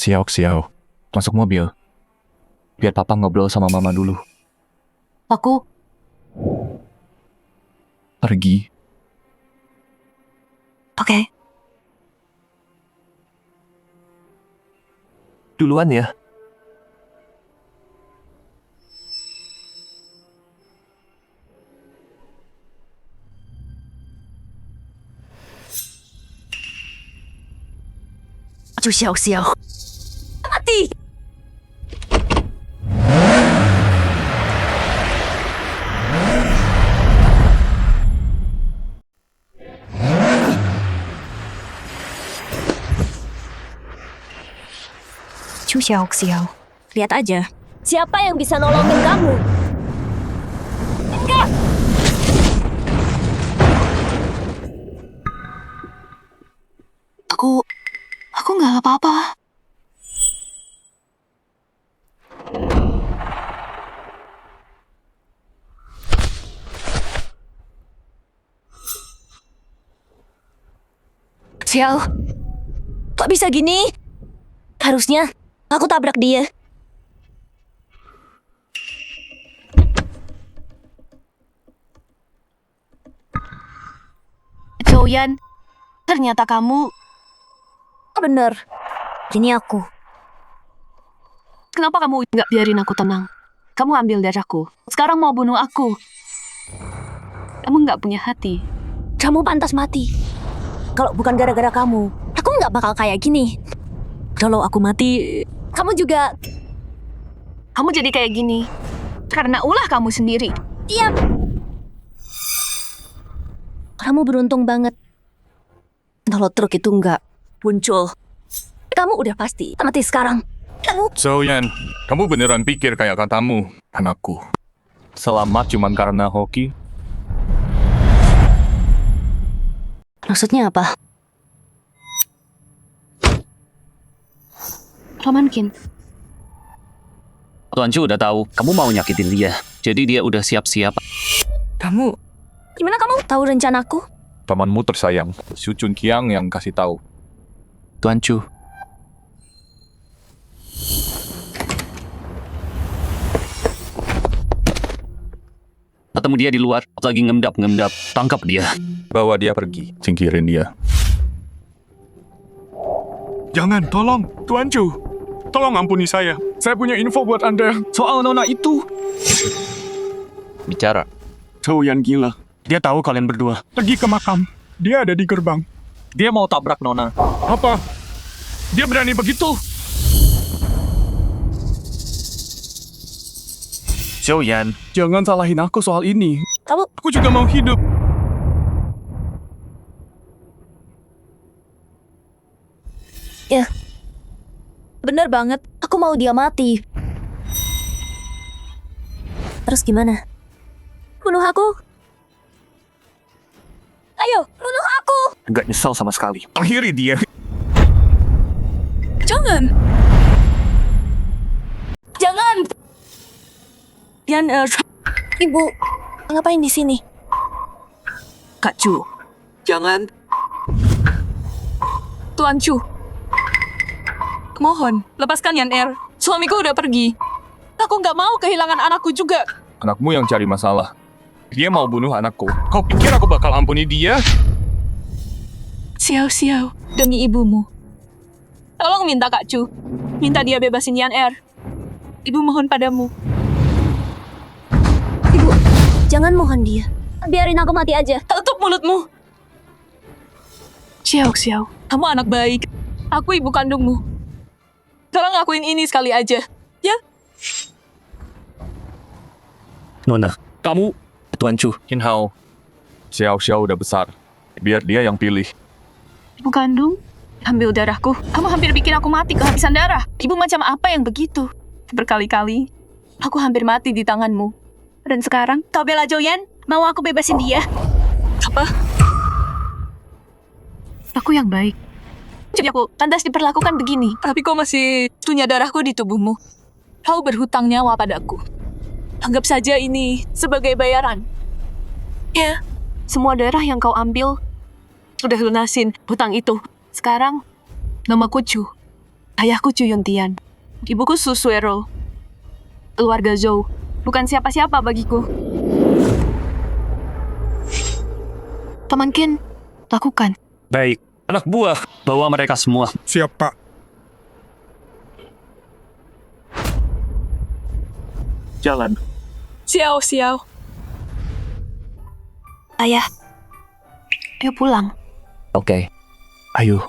Xiao Xiao, masuk mobil. Biar Papa ngobrol sama Mama dulu. Aku Pergi. Oke. Duluan ya. Aduh, Xiao Xiao. Mati! Chu Xiao Xiao. Lihat aja. Siapa yang bisa nolongin kamu? Enggak! Aku nggak apa-apa. Xiao, kok bisa gini? Harusnya aku tabrak dia. Zhouyan, ternyata kamu... Bener, ini aku. Kenapa kamu nggak biarin aku tenang? Kamu ambil darahku. Sekarang mau bunuh aku. Kamu nggak punya hati. Kamu pantas mati. Kalau bukan gara-gara kamu, aku nggak bakal kayak gini. Kalau aku mati, kamu juga. Kamu jadi kayak gini karena ulah kamu sendiri. Diam. Kamu beruntung banget. Kalau truk itu nggak muncul, kamu udah pasti mati sekarang. Kamu. Zhouyan, kamu beneran pikir kayak katamu, anakku? Selamat cuman karena hoki? Maksudnya apa? Romankin. Tuan Chu udah tahu kamu mau nyakitin dia. Jadi dia udah siap-siap. Kamu. Gimana kamu tahu rencanaku? Pamanmu tersayang, Xu Chunqiang yang kasih tahu. Tuan Chu. Ketemu dia di luar, lagi ngendap-ngendap. Tangkap dia. Bawa dia pergi, singkirin dia. Jangan, tolong, Tuan Chu. Tolong ampuni saya. Saya punya info buat Anda. Soal Nona itu. Bicara. Zhouyan gila. Dia tahu kalian berdua. Pergi ke makam. Dia ada di gerbang. Dia mau tabrak Nona. Apa? Dia berani begitu? Zhouyan, Jangan salahin aku soal ini. Kamu. Aku juga mau hidup. Ya. Bener banget. Aku mau dia mati. Terus gimana? Bunuh aku. Ayo, bunuh aku. nggak nyesal sama sekali. Akhiri dia. Jangan. Jangan. Yan, Ibu, ngapain di sini? Kak Chu. Jangan. Tuan Chu. Mohon, lepaskan Yan Er. Suamiku udah pergi. Aku nggak mau kehilangan anakku juga. Anakmu yang cari masalah. Dia mau bunuh anakku. Kau pikir aku bakal ampuni dia? Xiao Xiao, demi ibumu. Tolong minta Kak Chu. Minta dia bebasin Yan Er. Ibu mohon padamu. Ibu, jangan mohon dia. Biarin aku mati aja. Tutup mulutmu. Xiao Xiao, Kamu anak baik. Aku ibu kandungmu. Tolong lakuin ini sekali aja. Ya? Nona, kamu, Tuan Chu. Hin Hao, Xiao Xiao udah besar. Biar dia yang pilih. ibu kandung, ambil darahku. Kamu hampir bikin aku mati kehabisan darah. Ibu macam apa yang begitu? Berkali-kali, aku hampir mati di tanganmu. Dan sekarang, kau bela Joyan? Mau aku bebasin dia? Apa? Aku yang baik. Jadi aku lantas diperlakukan begini. Tapi kau masih punya darahku di tubuhmu. Kau berhutang nyawa padaku. Anggap saja ini sebagai bayaran. Ya, semua darah yang kau ambil sudah lunasin hutang itu. Sekarang, namaku Chu. Ayahku Chu Yuntian. Ibuku Su Suero. Keluarga Zhou. Bukan siapa-siapa bagiku. Paman Ken, lakukan. Baik, anak buah, bawa mereka semua. Siap, Pak. Jalan. Xiao Xiao. Ayah, ayo pulang. Oke. Ayo,